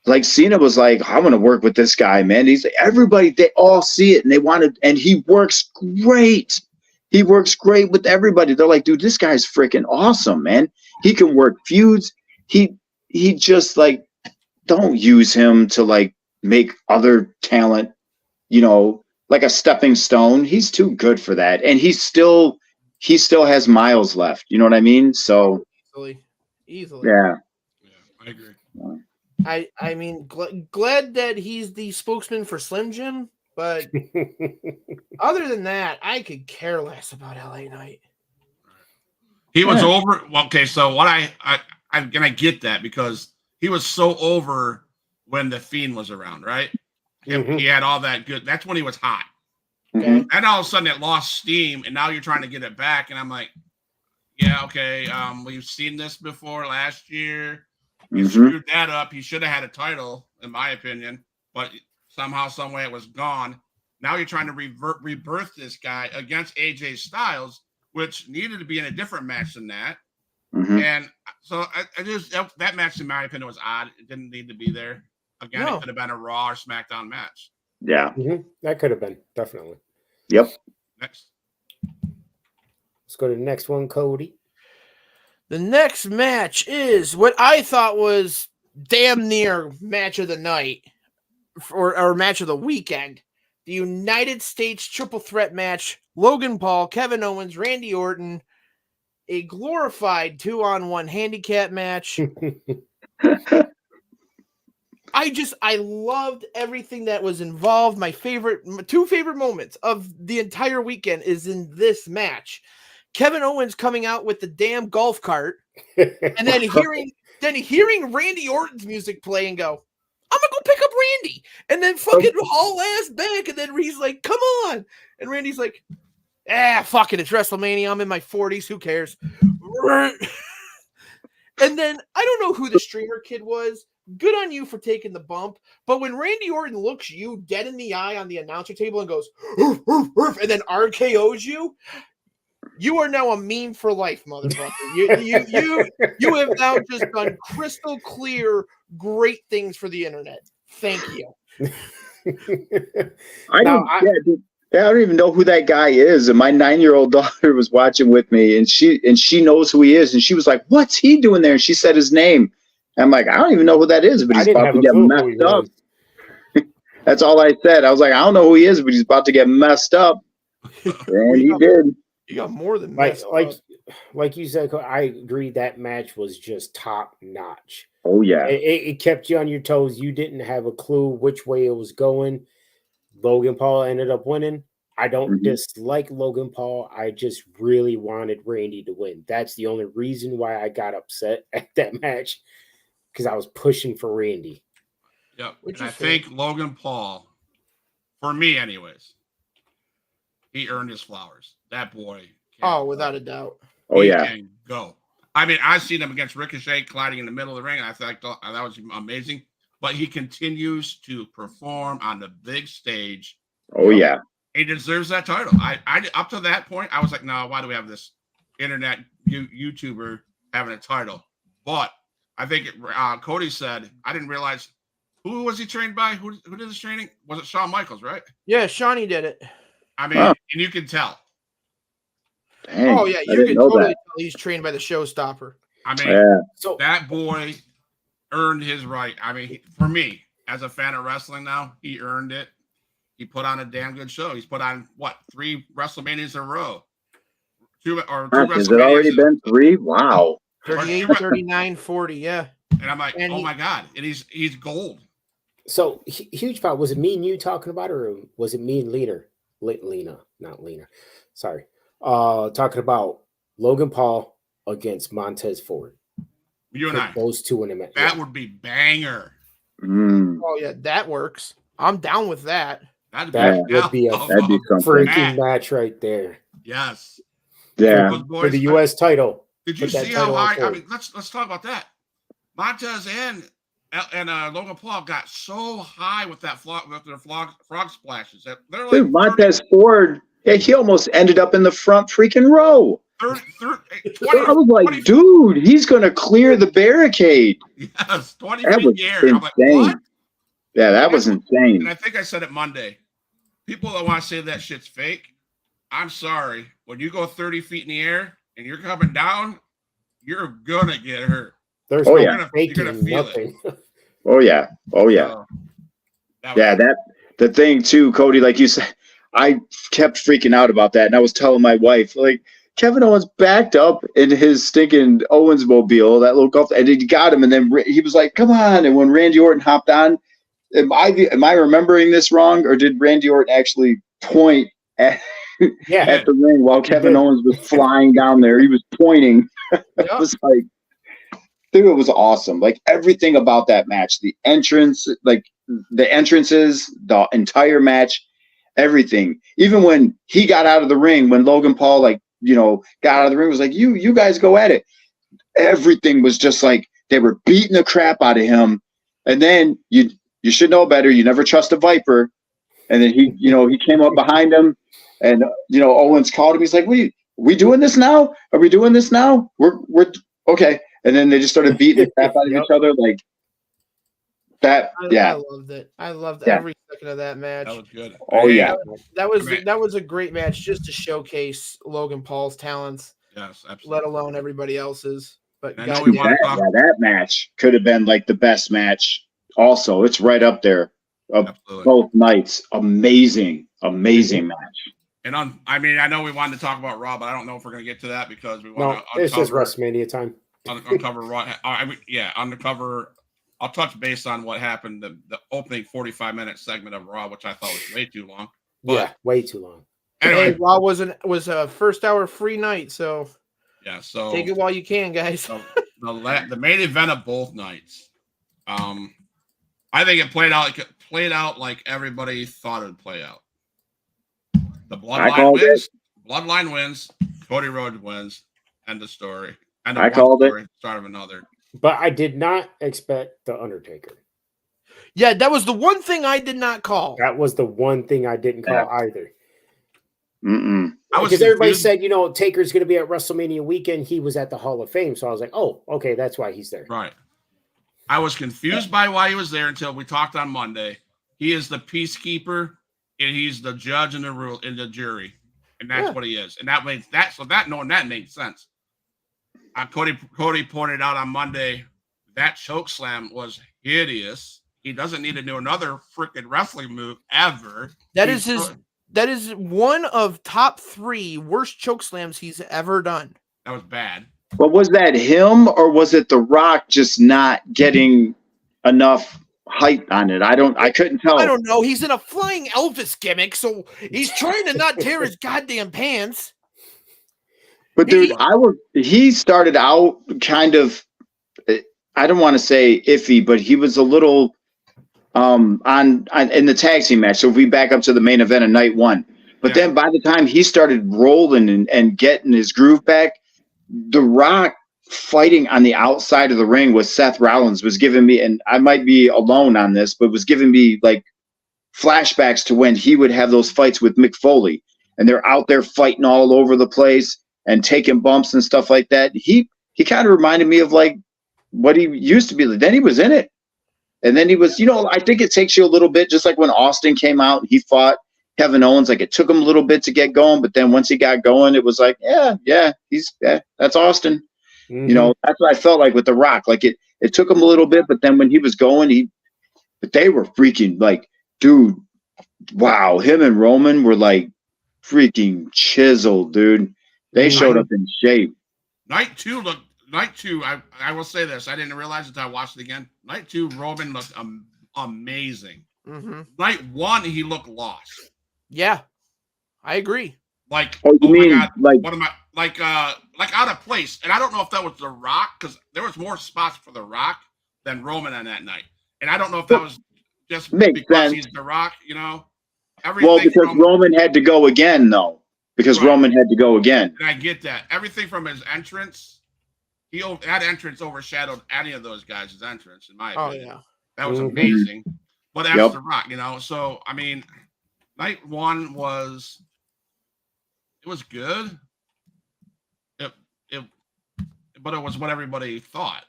Like, Cena was like, I want to work with this guy, man. He's everybody, they all see it, and they want to, and he works great. He works great with everybody. They're like, dude, this guy's freaking awesome, man. He can work feuds. He just, like, don't use him to, like, make other talent, you know, like a stepping stone. He's too good for that. And he still has miles left. You know what I mean? So Easily. yeah, I agree. I mean, glad that he's the spokesman for Slim Jim, but other than that, I could care less about LA Knight. He was over. Well, okay, so what I get that because he was so over when the Fiend was around, right? He had all that good. That's when he was hot. Mhm. And all of a sudden it lost steam, and now you're trying to get it back. And I'm like, yeah, okay. We've seen this before last year. You screwed that up. He should have had a title, in my opinion, but somehow, some way, it was gone. Now you're trying to rebirth this guy against AJ Styles, which needed to be in a different match than that. And so I just that match, in my opinion, was odd. It didn't need to be there. Again, It could have been a Raw or SmackDown match. Yeah, that could have been definitely. Yep. Next. Let's go to the next one, Cody. The next match is what I thought was damn near match of the night or match of the weekend. The United States Triple Threat match. Logan Paul, Kevin Owens, Randy Orton. A glorified 2-on-1 handicap match. I loved everything that was involved. My two favorite moments of the entire weekend is in this match. Kevin Owens coming out with the damn golf cart and then hearing Randy Orton's music play and go, I'm gonna go pick up Randy, and then fucking haul ass back, and then he's like, come on, and Randy's like, fuck it, it's WrestleMania, I'm in my 40s, who cares? And then I don't know who the streamer kid was. Good on you for taking the bump, but when Randy Orton looks you dead in the eye on the announcer table and goes, "Oof, oof, oof," and then RKO's you are now a meme for life, motherfucker. You have now just done crystal clear great things for the internet. Thank you. I don't even know who that guy is. And my 9-year-old daughter was watching with me, and she knows who he is. And she was like, "What's he doing there?" And she said his name. And I'm like, I don't even know who that is, but he's about to get messed up. That's all I said. I was like, I don't know who he is, but he's about to get messed up. And he did. You got more than messed up. Like you said, I agree. That match was just top notch. Oh yeah, it kept you on your toes. You didn't have a clue which way it was going. Logan Paul ended up winning. I don't dislike Logan Paul. I just really wanted Randy to win. That's the only reason why I got upset at that match, because I was pushing for Randy. Yep. And I think Logan Paul for me, anyways, he earned his flowers. That boy. Oh, without a doubt. Oh He yeah. can go. I mean, I've seen him against Ricochet colliding in the middle of the ring. And I thought that was amazing. But he continues to perform on the big stage. Oh yeah. He deserves that title. I up to that point, I was like, no, why do we have this internet YouTuber having a title? But I think Cody said, I didn't realize, who was he trained by? Who did his training? Was it Shawn Michaels, right? Yeah, Shawnee did it. I mean, and you can tell. Dang, Oh yeah, I you didn't can know totally that. tell he's trained by the Showstopper. I mean, Yeah. So that boy earned his right. I mean, for me, as a fan of wrestling now, he earned it. He put on a damn good show. He's put on, what, 3 WrestleManias in a row? Two Has it already WrestleManias. been 3? Wow. 38, 39, 40, yeah. And I'm like, And oh my God. And he's gold. So Huge Pop, was it me and you talking about it, or was it me and Lena, not Lena. Sorry. Talking about Logan Paul against Montez Ford. You and I. Those two in a match. That would be banger. Mm, Oh yeah, that works. I'm down with that. That'd That be, would be a that'd be something. freaking match right there. Yes. Yeah. Those For boys, the U.S. title. did you put that see how title on high? I Ford. mean, let's talk about that. Montez and Logan Paul got so high with that frog splashes that they're like Dude, Montez Ford, yeah, he almost ended up in the front freaking row. 20, I was like, 20 dude, he's going to clear the barricade. yes, 20 That feet was in the air. I'm like, insane. what? Yeah, that was insane. And I think I said it Monday. People that want to say that shit's fake, I'm sorry. When you go 30 feet in the air and you're coming down, you're gonna get hurt. There's Oh, no yeah. faking You're gonna feel nothing. Oh, yeah. Oh, yeah. So, Yeah, the thing too, Cody, like you said, I kept freaking out about that. And I was telling my wife, like, Kevin Owens backed up in his stinking Owens mobile, that little golf, and he got him. And then he was like, come on. And when Randy Orton hopped on, am I remembering this wrong? Or did Randy Orton actually point at the ring while Kevin Owens was flying down there? He was pointing. It was like, dude, it was awesome. Like everything about that match, the entrance, like the entrances, the entire match, everything. Even when he got out of the ring, when Logan Paul, like, got out of the ring, was like, you guys go at it. Everything was just like they were beating the crap out of him. And then you should know better. You never trust a Viper. And then he came up behind him, and Owens called him. He's like, we doing this now? Are we doing this now? We're okay. And then they just started beating the crap out of each other, like that. I loved it. I loved every second of that match. that was good. Oh yeah. That was a great match just to showcase Logan Paul's talents, Yes, absolutely. let alone everybody else's. But I know God we damn, want to talk. That match could have been like the best match. Also, it's right up there of Absolutely. both nights. Amazing match. And I know we wanted to talk about Raw, but I don't know if we're going to get to that because we No, want to it's just WrestleMania time. uncover Raw. Undercover. I'll touch base on what happened the opening 45-minute segment of Raw, which I thought was way too long. But Yeah, way too long. anyway, Hey, Raw was a first hour free night, so yeah. So take it while you can, guys. the main event of both nights. I think it played out like everybody thought it would play out. The Bloodline wins. Bloodline wins. Cody Rhodes wins. End of story. I called it. Start of another. But I did not expect The Undertaker. Yeah, that was the one thing I did not call. That was the one thing I didn't call either. Mm-mm. Because everybody said, Taker's going to be at WrestleMania weekend. He was at the Hall of Fame. So I was like, oh, okay, that's why he's there. Right. I was confused by why he was there until we talked on Monday. He is the peacekeeper, and he's the judge and the jury, and that's what he is. And that makes that that made sense. Cody pointed out on Monday that choke slam was hideous. He doesn't need to do another freaking wrestling move ever. That is one of top 3 worst choke slams he's ever done. That was bad. But was that him, or was it The Rock just not getting enough hype on it? I couldn't tell. I don't know. He's in a flying Elvis gimmick, so he's trying to not tear his goddamn pants. But dude, he started out kind of, I don't want to say iffy, but he was a little on in the tag team match. So if we back up to the main event of night one, but then by the time he started rolling and getting his groove back, The Rock fighting on the outside of the ring with Seth Rollins was giving me, and I might be alone on this, but was giving me like flashbacks to when he would have those fights with Mick Foley, and they're out there fighting all over the place and taking bumps and stuff like that. He kind of reminded me of like what he used to be. Then he was in it. And then he was, I think it takes you a little bit, just like when Austin came out and he fought Kevin Owens, like it took him a little bit to get going, but then once he got going, it was like, that's Austin. Mhm. That's what I felt like with The Rock. Like it took him a little bit, but then when he was going, but they were freaking like, dude, wow. Him and Roman were like freaking chiseled, dude. They showed up in shape. Night two, I will say this. I didn't realize it until I watched it again. Night two, Roman looked amazing. Mm-hmm. Night one, he looked lost. Yeah, I agree. Like, Oh, you mean my God, like what am I like out of place? And I don't know if that was The Rock, because there was more spots for The Rock than Roman on that night. And I don't know if that was just Makes because sense. he's The Rock, Everything well, because Roman had to go again, though. Because Right. Roman had to go again. and I get that. Everything from his entrance, that entrance overshadowed any of those guys' entrance, in my Oh opinion. yeah. That was Mhm. amazing. But that's Yep. The Rock, So, I mean, night one was good. But it was what everybody thought.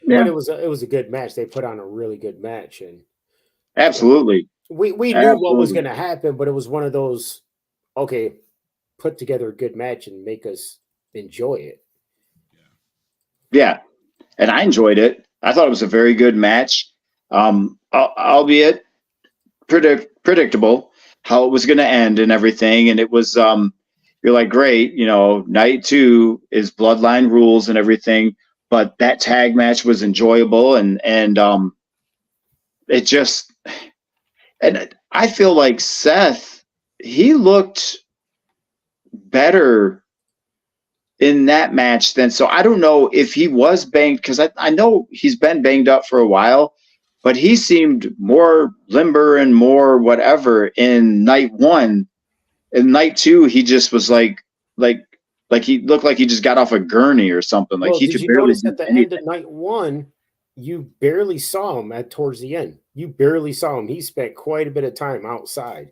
Yeah. But it was a good match. They put on a really good match, and Absolutely. we knew what was going to happen. But it was one of those, okay, put together a good match and make us enjoy it. Yeah. And I enjoyed it. I thought it was a very good match. Albeit predictable how it was going to end and everything. And it was, you're like, great, night two is Bloodline rules and everything. But that tag match was enjoyable. And it just, and I feel like Seth, he looked better in that match than, so I don't know if he was banged, because I know he's been banged up for a while, but he seemed more limber and more whatever in night one. In night two, he just was like he looked like he just got off a gurney or something. Like Well, he did could you barely notice do at the anything. end of night one, you barely saw him towards the end. You barely saw him. He spent quite a bit of time outside.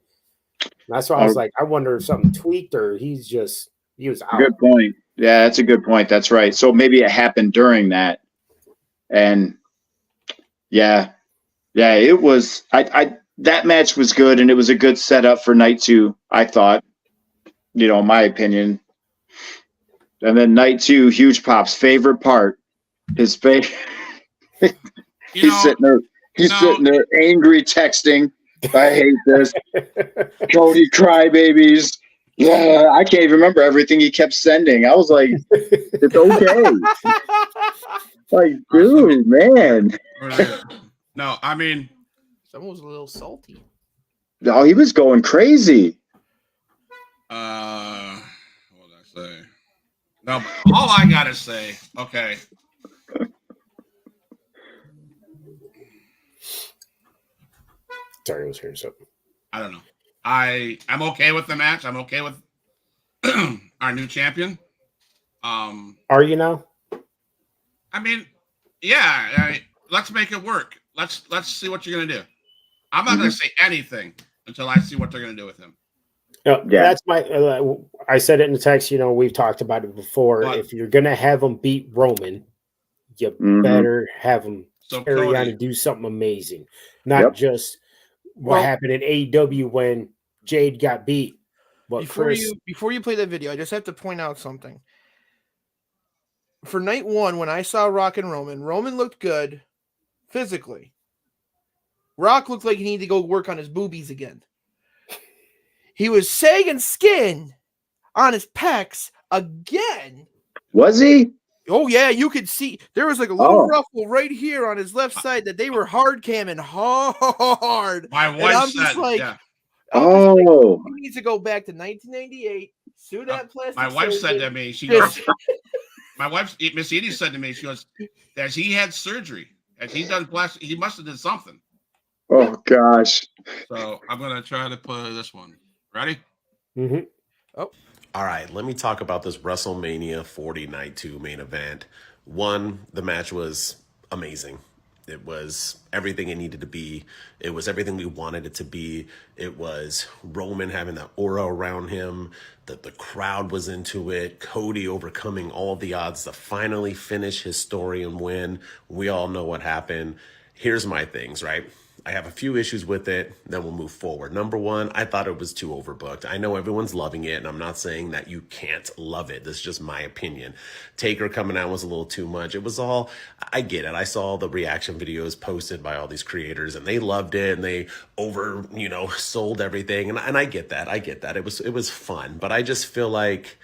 That's why I was like, I wonder if something tweaked or he was out. Good point. Yeah, that's a good point. That's right. So maybe it happened during that. And yeah, it was, that match was good, and it was a good setup for night two, I thought, in my opinion. And then night two, Huge Pop's favorite part, his favorite. He's sitting there angry texting. I hate this. Cody crybabies. Yeah, I can't even remember everything he kept sending. I was like, it's okay. Like, dude, man. No, I mean, someone was a little salty. No, he was going crazy. what did I say? No, but all I gotta say, okay. Sorry, I was hearing something. I don't know. I'm okay with the match. I'm okay with our new champion. Are you now? I mean, yeah. Let's make it work. Let's see what you're gonna do. I'm not gonna say anything until I see what they're gonna do with him. No, that's my. I said it in the text. We've talked about it before. What? If you're gonna have him beat Roman, you better have him carry on and do something amazing, not just what happened in AEW when Jade got beat. But before you play that video, I just have to point out something. For night one, when I saw Rock and Roman looked good physically. Rock looked like he needed to go work on his boobies again. He was sagging skin on his pecs again. Was he? Oh, yeah, you could see. There was like a little ruffle right here on his left side that they were hard camming hard. My wife said, he needs to go back to 1998, sue that plastic my wife said to me, she goes, my wife, Miss Edie said to me, she goes, that he had surgery. And he does bless. He must have did something. Oh gosh. So I'm gonna try to play this one. Ready? Mm-hmm. Oh, All right, let me talk about this WrestleMania 40 Night 2 main event. One, the match was amazing. It was everything it needed to be. It was everything we wanted it to be. It was Roman having that aura around him, that the crowd was into it, Cody overcoming all the odds to finally finish his story and win. We all know what happened. Here's my things, right? I have a few issues with it, then we'll move forward. Number one, I thought it was too overbooked. I know everyone's loving it, and I'm not saying that you can't love it. This is just my opinion. Taker coming out was a little too much. It was all, I get it. I saw the reaction videos posted by all these creators, and they loved it, and they sold everything, and I get that. I get that. It was fun, but I just feel like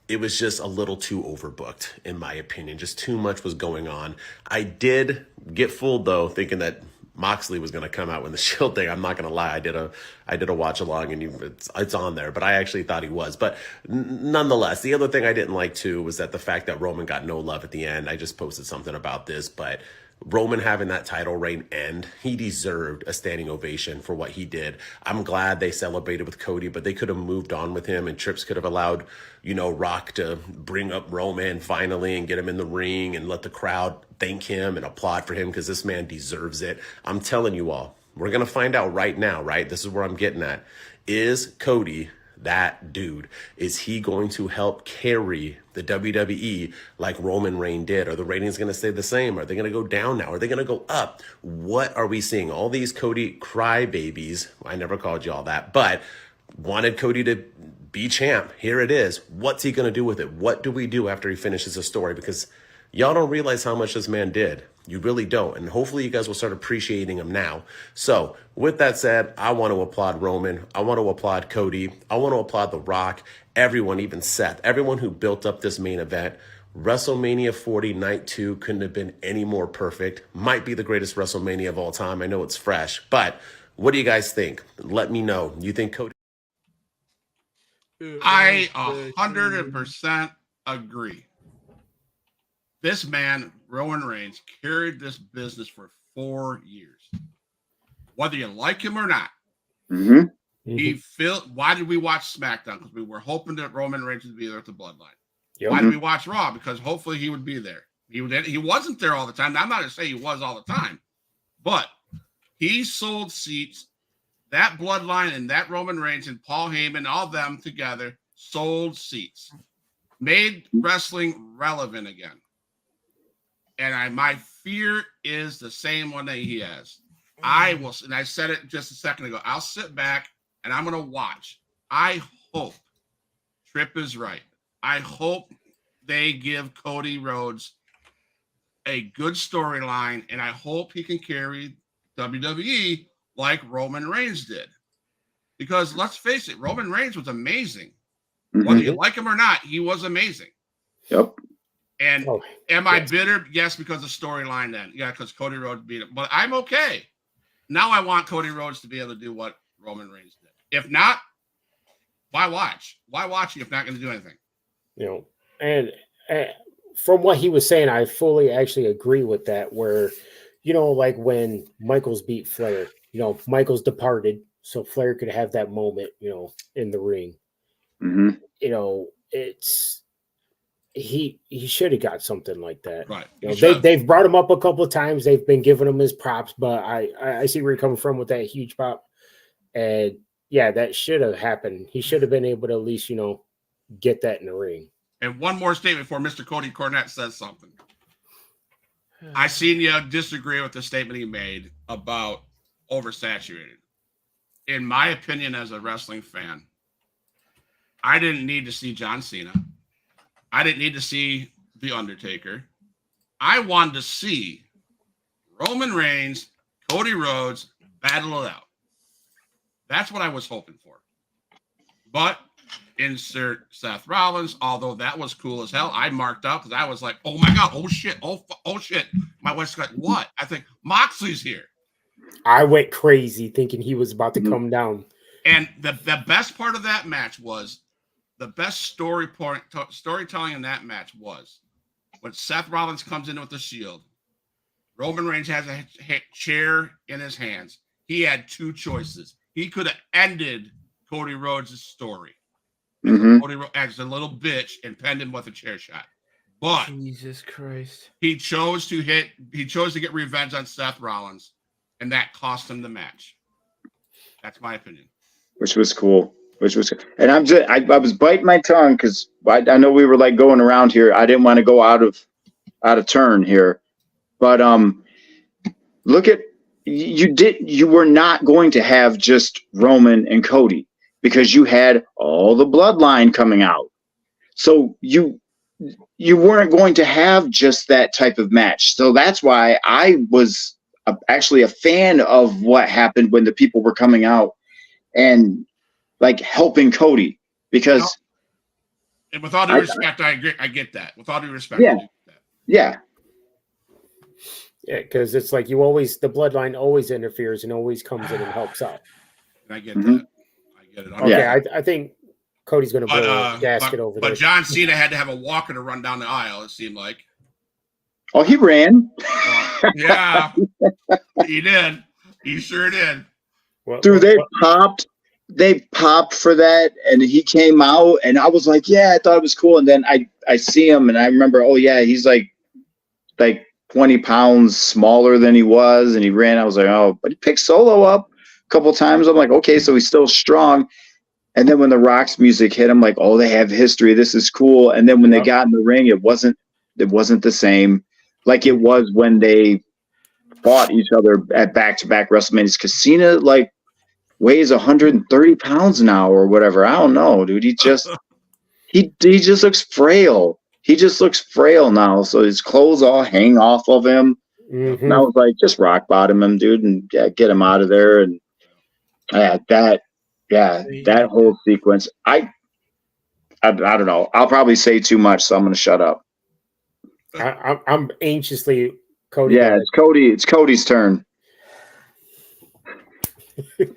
it was just a little too overbooked, in my opinion. Just too much was going on. I did get fooled, though, thinking that Moxley was going to come out with the Shield thing. I'm not going to lie. I did a watch along, and it's on there, but I actually thought he was. But nonetheless, the other thing I didn't like too was that the fact that Roman got no love at the end. I just posted something about this, but Roman having that title reign end, he deserved a standing ovation for what he did. I'm glad they celebrated with Cody, but they could have moved on with him, and Trips could have allowed, Rock to bring up Roman finally and get him in the ring and let the crowd thank him and applaud for him, because this man deserves it. I'm telling you all, we're going to find out right now, right? This is where I'm getting at. Is Cody that dude? Is he going to help carry the WWE like Roman Reigns did? Are the ratings going to stay the same? Are they going to go down now? Are they going to go up? What are we seeing? All these Cody crybabies, I never called you all that, but wanted Cody to be champ. Here it is. What's he going to do with it? What do we do after he finishes the story? Because y'all don't realize how much this man did. You really don't. And hopefully you guys will start appreciating him now. So with that said, I want to applaud Roman. I want to applaud Cody. I want to applaud The Rock. Everyone, even Seth, everyone who built up this main event. WrestleMania 40 Night 2 couldn't have been any more perfect. Might be the greatest WrestleMania of all time. I know it's fresh, but what do you guys think? Let me know. You think Cody? I 100% agree. This man, Roman Reigns, carried this business for 4 years. Whether you like him or not, Mm-hmm. Why did we watch SmackDown? Because we were hoping that Roman Reigns would be there at the Bloodline. Yep. Why did we watch Raw? Because hopefully he would be there. He wasn't there all the time. Now, I'm not going to say he was all the time, but he sold seats. That Bloodline and that Roman Reigns and Paul Heyman, all them together, sold seats, made wrestling relevant again. And my fear is the same one that he has. I will, and I said it just a second ago, I'll sit back and I'm going to watch. I hope Tripp is right. I hope they give Cody Rhodes a good storyline, and I hope he can carry WWE like Roman Reigns did. Because let's face it, Roman Reigns was amazing. Mm-hmm. Whether you like him or not, he was amazing. Yep. And Oh, am I yes. bitter? Yes, because of storyline then. Yeah, because Cody Rhodes beat him. But I'm okay. Now I want Cody Rhodes to be able to do what Roman Reigns did. If not, why watch? Why watch if you're not going to do anything? And from what he was saying, I fully actually agree with that. Where, like when Michaels beat Flair, Michaels departed, so Flair could have that moment, in the ring. Mm-hmm. It's he should have got something like that. Right. They've brought him up a couple of times. They've been giving him his props, but I see where you're coming from with that huge pop. And yeah, that should have happened. He should have been able to at least, get that in the ring. And one more statement before Mr. Cody Cornette says something. I seen you disagree with the statement he made about oversaturated. In my opinion, as a wrestling fan, I didn't need to see John Cena. I didn't need to see The Undertaker. I wanted to see Roman Reigns, Cody Rhodes battle it out. That's what I was hoping for. But insert Seth Rollins, although that was cool as hell. I marked up because I was like, oh my God, oh shit, oh shit. My wife's like, what? I think Moxley's here. I went crazy thinking he was about to come down. And the best part of that match was, the best storytelling in that match was when Seth Rollins comes in with the Shield Roman Reigns has a chair in his hands. He had two choices. He could have ended Cody Rhodes' story as a little bitch and pinned him with a chair shot. But Jesus Christ. he chose to get revenge on Seth Rollins, and that cost him the match. That's my opinion. Which was cool. And I was biting my tongue because I know we were like going around here. I didn't want to go out of turn here, but look at you were not going to have just Roman and Cody because you had all the bloodline coming out, so you weren't going to have just that type of match. So that's why I was actually a fan of what happened when the people were coming out and like helping Cody, because and with all due respect, I agree. I get that. With all due respect, yeah, I get that. Yeah, because it's like the bloodline always interferes and always comes in and helps out. And I get that. I get it. Okay, Yeah. I think Cody's going to blow a gasket over there. But John Cena had to have a walker to run down the aisle, it seemed like. Oh, he ran. Yeah, he did. He sure did. Dude, they popped for that, and he came out, and I was like, yeah, I thought it was cool. And then I see him, and I remember, oh yeah, he's like 20 pounds smaller than he was, and he ran. I was like, oh, but he picked Solo up a couple times. I'm like, okay, so he's still strong. And then when the Rock's music hit, I'm like, oh, they have history. This is cool. And then when they got in the ring, it wasn't the same like it was when they fought each other at back-to-back WrestleManias. Because Cena weighs 130 pounds now or whatever. I don't know, dude. He just looks frail. He just looks frail now. So his clothes all hang off of him. And I was like, just rock bottom him, dude, and get him out of there. And that whole sequence. I don't know. I'll probably say too much, so I'm going to shut up. I'm anxiously Cody. Yeah, it's Cody. It's Cody's turn. We're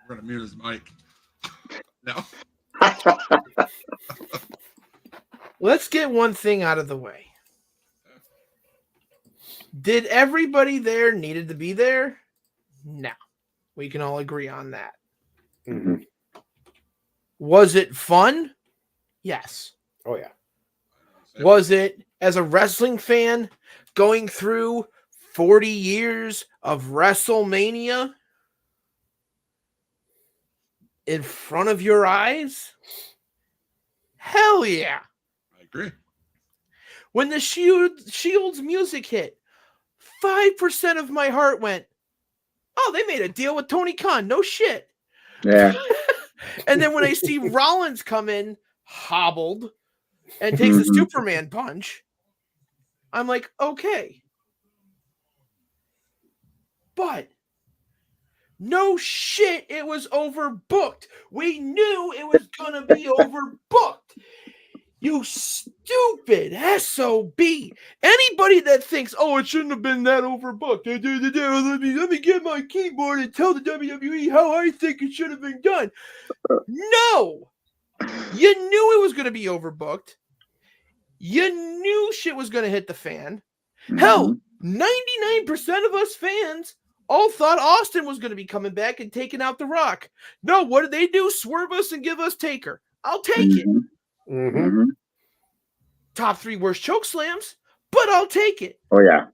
gonna mute his mic. No. Let's get one thing out of the way. Did everybody there needed to be there? No. We can all agree on that. Mm-hmm. Was it fun? Yes. Oh, yeah. Was it, as a wrestling fan, going through 40 years of WrestleMania in front of your eyes? Hell yeah. I agree. When the Shield's music hit, 5% of my heart went, oh, they made a deal with Tony Khan. No shit. Yeah. And then when I see Rollins come in hobbled and takes a Superman punch, I'm like, okay. But no shit, it was overbooked. We knew it was going to be overbooked. You stupid SOB. Anybody that thinks, oh, it shouldn't have been that overbooked. Let me get my keyboard and tell the WWE how I think it should have been done. No. You knew it was going to be overbooked. You knew shit was going to hit the fan. Hell, 99% of us fans all thought Austin was going to be coming back and taking out The Rock. No, what did they do? Swerve us and give us Taker. I'll take it. Top 3 worst choke slams, but I'll take it. Oh, yeah.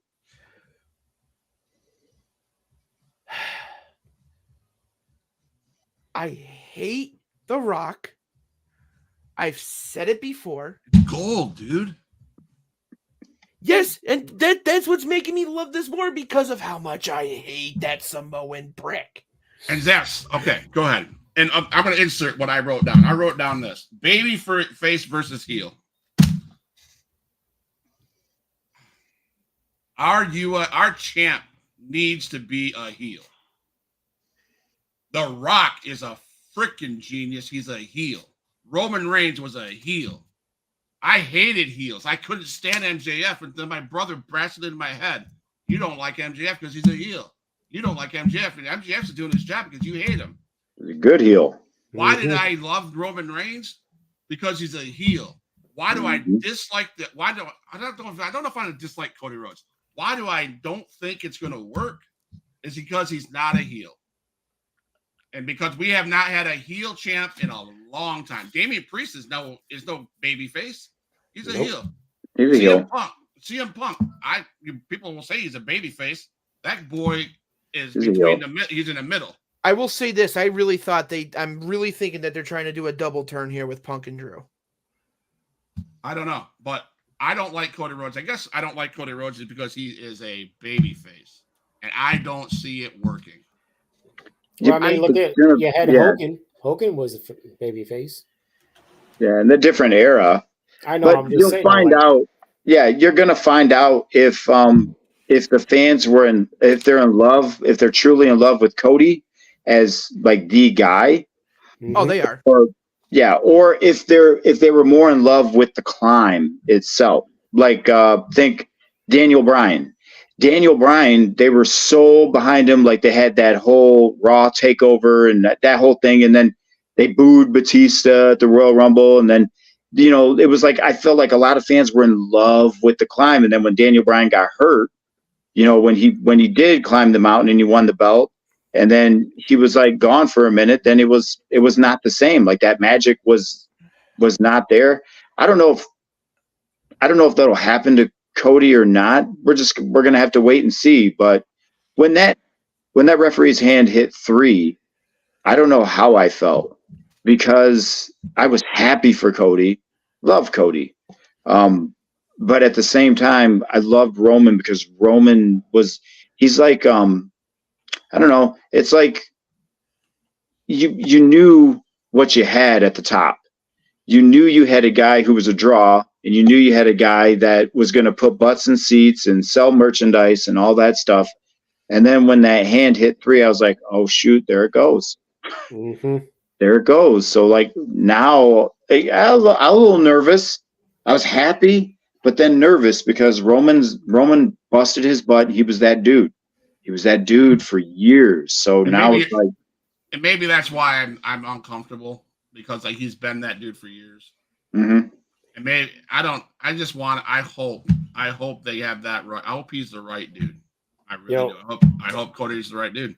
I hate The Rock. I've said it before. Gold, dude. Yes, and that's what's making me love this more because of how much I hate that Samoan prick. And that's okay. Go ahead. And I'm going to insert what I wrote down. I wrote down this: baby face versus heel. Our champ needs to be a heel. The Rock is a freaking genius. He's a heel. Roman Reigns was a heel. I hated heels. I couldn't stand MJF, and then my brother blasted in my head, you don't like MJF because he's a heel. You don't like MJF, and MJF's doing his job because you hate him. He's a good heel. Why did I love Roman Reigns? Because he's a heel. Why do I Mhm. dislike that? I don't know if I dislike Cody Rhodes. Why do I don't think it's going to work? Is because he's not a heel. And because we have not had a heel champ in a long time. Damian Priest is no baby face. He's a heel. He's a heel. CM Punk. People will say he's a baby face. That boy is He's a between heel. he's in the middle. I will say this. I'm really thinking that they're trying to do a double turn here with Punk and Drew. I don't know, but I don't like Cody Rhodes. I guess I don't like Cody Rhodes because he is a baby face, and I don't see it working. Well, I mean, look at you had Hogan. Hogan was a baby face. Yeah, in a different era. I know. But I'm just you'll saying. find out. Yeah, you're gonna find out if the fans if they're in love, if they're truly in love with Cody as like the guy. Oh, they are. Or if they were more in love with the climb itself. Like think Daniel Bryan. Daniel Bryan, they were so behind him, like they had that whole Raw takeover and that whole thing, and then they booed Batista at the Royal Rumble, and then it was like I felt like a lot of fans were in love with the climb, and then when Daniel Bryan got hurt, when he did climb the mountain and he won the belt, and then he was like gone for a minute, then it was not the same. Like that magic was not there. I don't know if that'll happen to Cody or not. We're gonna have to wait and see. But when that referee's hand hit 3, I don't know how I felt, because I was happy for Cody, love Cody, but at the same time I loved Roman, because Roman he's like I don't know, it's like you knew what you had at the top. You knew you had a guy who was a draw, and you knew you had a guy that was going to put butts in seats and sell merchandise and all that stuff. And then when that hand hit 3, I was like, oh, shoot, there it goes. Mm-hmm. There it goes. So, like, now I was a little nervous. I was happy, but then nervous, because Roman busted his butt. He was that dude. He was that dude for years. So now it's like. And maybe that's why I'm uncomfortable, because like he's been that dude for years. Mm-hmm. And maybe I hope they have that right. I hope he's the right dude. I really do. I hope Cody's the right dude.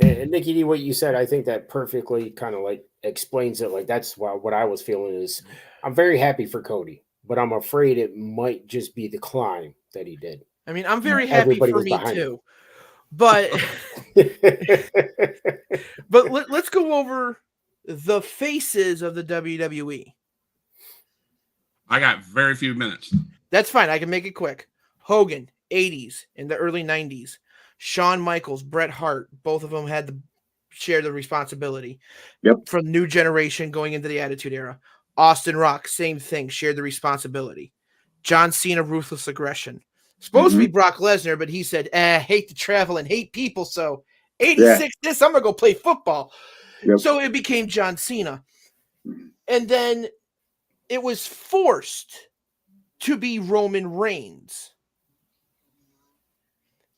And Nikki D, what you said, I think that perfectly kind of like explains it. Like that's what I was feeling is I'm very happy for Cody, but I'm afraid it might just be the climb that he did. I mean, I'm very happy for me too. But let's go over the faces of the WWE. I got very few minutes. That's fine. I can make it quick. Hogan, 80s and the early 90s. Shawn Michaels, Bret Hart, both of them had to share the responsibility. Yep. From New Generation going into the Attitude Era. Austin Rock, same thing, shared the responsibility. John Cena, Ruthless Aggression. Supposed to be Brock Lesnar, but he said, hate to travel and hate people, so 86 this, I'm going to go play football. Yep. So it became John Cena. And then it was forced to be Roman Reigns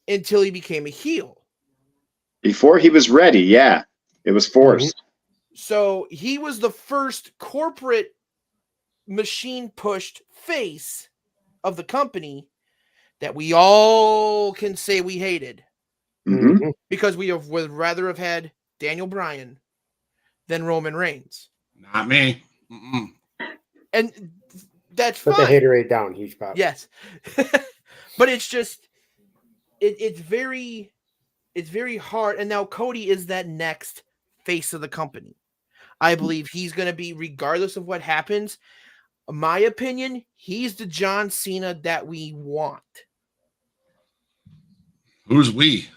until he became a heel. Before he was ready, yeah. It was forced. So he was the first corporate machine-pushed face of the company that we all can say we hated. Mm-hmm. Because we would rather have had Daniel Bryan than Roman Reigns. Not me. Mm-mm. And that's fine. Put the hater rate down, huge pop. Yes. But it's just it's very hard. And now Cody is that next face of the company. I believe he's going to be, regardless of what happens, in my opinion, he's the John Cena that we want. Who's we?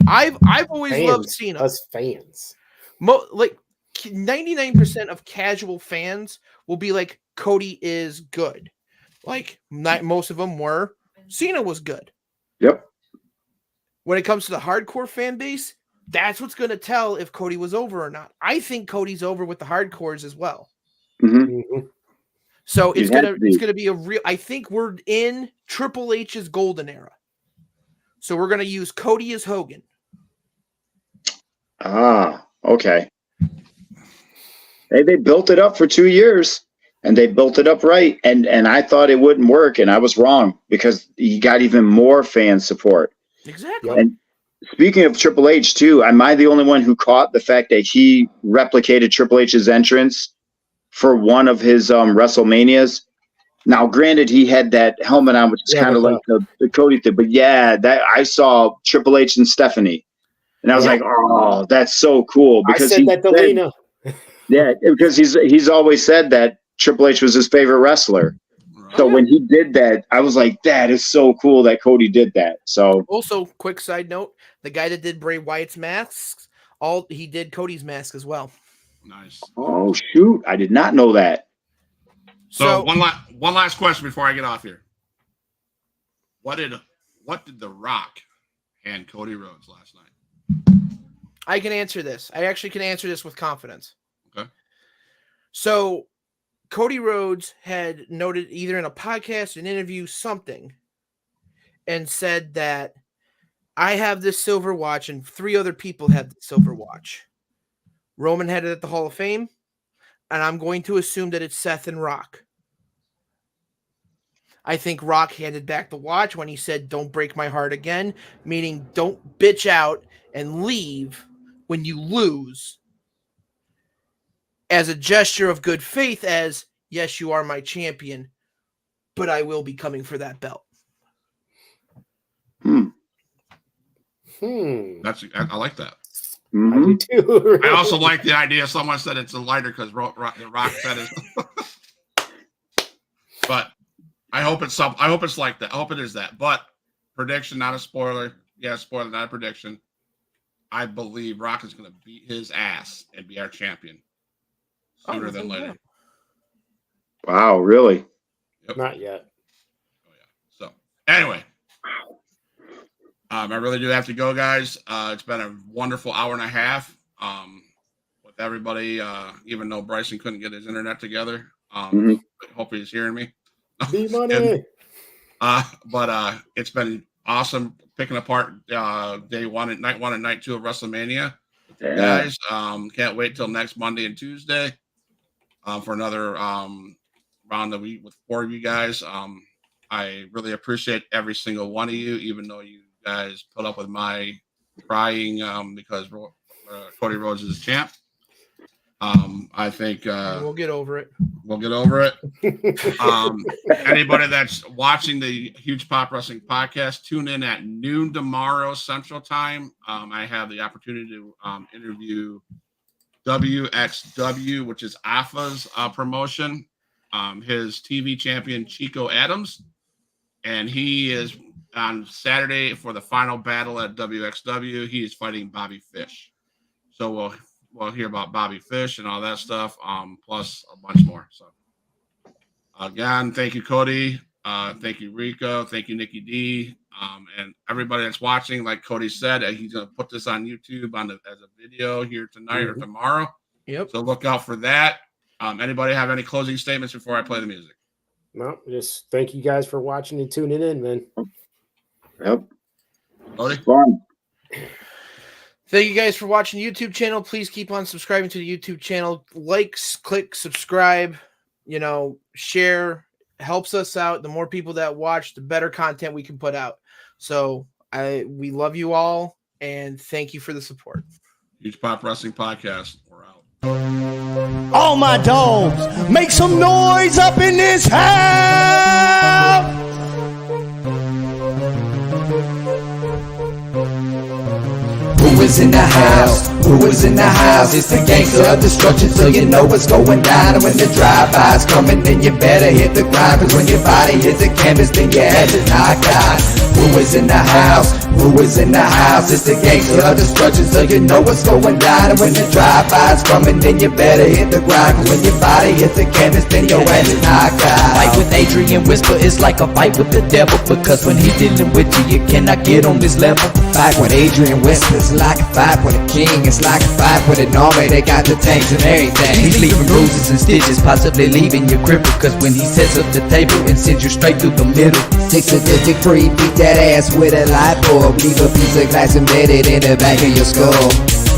I've always loved Cena. Us fans. Like 99% of casual fans will be like, Cody is good. Like most of them were. Cena was good. Yep. When it comes to the hardcore fan base, that's what's going to tell if Cody was over or not. I think Cody's over with the hardcores as well. Mm-hmm. So it's gonna be a real. I think we're in Triple H's golden era. So we're gonna use Cody as Hogan. Ah, okay. Hey, they built it up for 2 years. and they built it up right. And I thought it wouldn't work, and I was wrong because he got even more fan support. Exactly. And speaking of Triple H too, am I the only one who caught the fact that he replicated Triple H's entrance for one of his WrestleManias? Now, granted, he had that helmet on, which is kind of like the Cody thing, but yeah, that I saw Triple H and Stephanie, and I was like, oh, that's so cool because I said that to Lena. Yeah, because he's always said that Triple H was his favorite wrestler. So when he did that, I was like, that is so cool that Cody did that. So also, quick side note, the guy that did Bray Wyatt's masks, he did Cody's mask as well. Nice. Oh shoot, I did not know that. So one last question before I get off here. What did The Rock hand Cody Rhodes last night? I can answer this. I actually can answer this with confidence. Okay. So Cody Rhodes had noted either in a podcast, an interview, something, and said that I have this silver watch and 3 other people have the silver watch. Roman had it at the Hall of Fame, and I'm going to assume that it's Seth and Rock. I think Rock handed back the watch when he said, "Don't break my heart again," meaning don't bitch out and leave when you lose, as a gesture of good faith, as, yes, you are my champion, but I will be coming for that belt. I like that. Mm-hmm. I do too. Really. I also like the idea. Someone said it's a lighter because The Rock said it. But I hope it's something. I hope it's like that. I hope it is that. But prediction, not a spoiler. Yeah, spoiler, not a prediction. I believe Rock is going to beat his ass and be our champion sooner than later. Wow, really? Yep. Not yet. Oh yeah. So anyway, I really do have to go, guys. It's been a wonderful hour and a half with everybody. Even though Bryson couldn't get his internet together, hopefully he's hearing me. Money. But it's been awesome picking apart night 1 and night 2 of WrestleMania. Yeah. Guys, can't wait till next Monday and Tuesday for another round of week with 4 of you guys. I really appreciate every single one of you, even though you guys put up with my crying because Cody Rhodes is champ. I think we'll get over it. We'll get over it. Anybody that's watching the Huge Pop Wrestling Podcast, tune in at noon tomorrow Central Time. I have the opportunity to interview WXW, which is Alpha's promotion, his TV champion Chico Adams, and he is on Saturday for the final battle at WXW. He is fighting Bobby Fish. So we'll hear about Bobby Fish and all that stuff, plus a bunch more. So again, thank you, Cody. Thank you, Rico. Thank you, Nikki D. And everybody that's watching, like Cody said, he's going to put this on YouTube as a video here tonight or tomorrow. Yep. So look out for that. Anybody have any closing statements before I play the music? No, just thank you guys for watching and tuning in, man. Yep. Cody? Fun. Thank you guys for watching the YouTube channel. Please keep on subscribing to the YouTube channel. Likes, click, subscribe, share. Helps us out. The more people that watch, the better content we can put out. So we love you all, and thank you for the support. Huge Pop Wrestling Podcast. We're out. All my dogs, make some noise up in this house. Who is in the house? Who is in the house? It's the gangster of destruction, so you know what's going down. And when the drive-by's coming, then you better hit the grind. Cause when your body hits the canvas, then your head is knocked out. Who is in the house? Who is in the house? It's the gangster of destruction, so you know what's going down. And when the drive-by's coming, then you better hit the grind. Cause when your body hits the canvas, then your head is knocked out. Fight with Adrian Whisper is like a fight with the devil, because when he's dealing with you, you cannot get on this level. Fight with Adrian Whisper is like a fight with a king. It's like a fight with an army. They got the tanks and everything. He's leaving bruises and stitches, possibly leaving you crippled. Cause when he sets up the table and sends you straight through the middle. 6 sadistic free, beat that ass with a light bulb. Leave a piece of glass embedded in the back of your skull.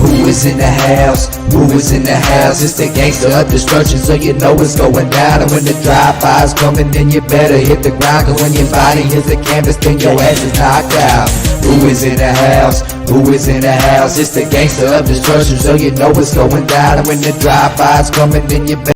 Who is in the house? Who is in the house? It's the gangster of destruction, so you know it's going down. And when the drive-by's coming, then you better hit the ground. Cause when your body hits the canvas, then your ass is knocked out. Who is in the house? Who is in the house? It's the gangster of destruction, so you know it's going down. And when the drive-by's coming, then you better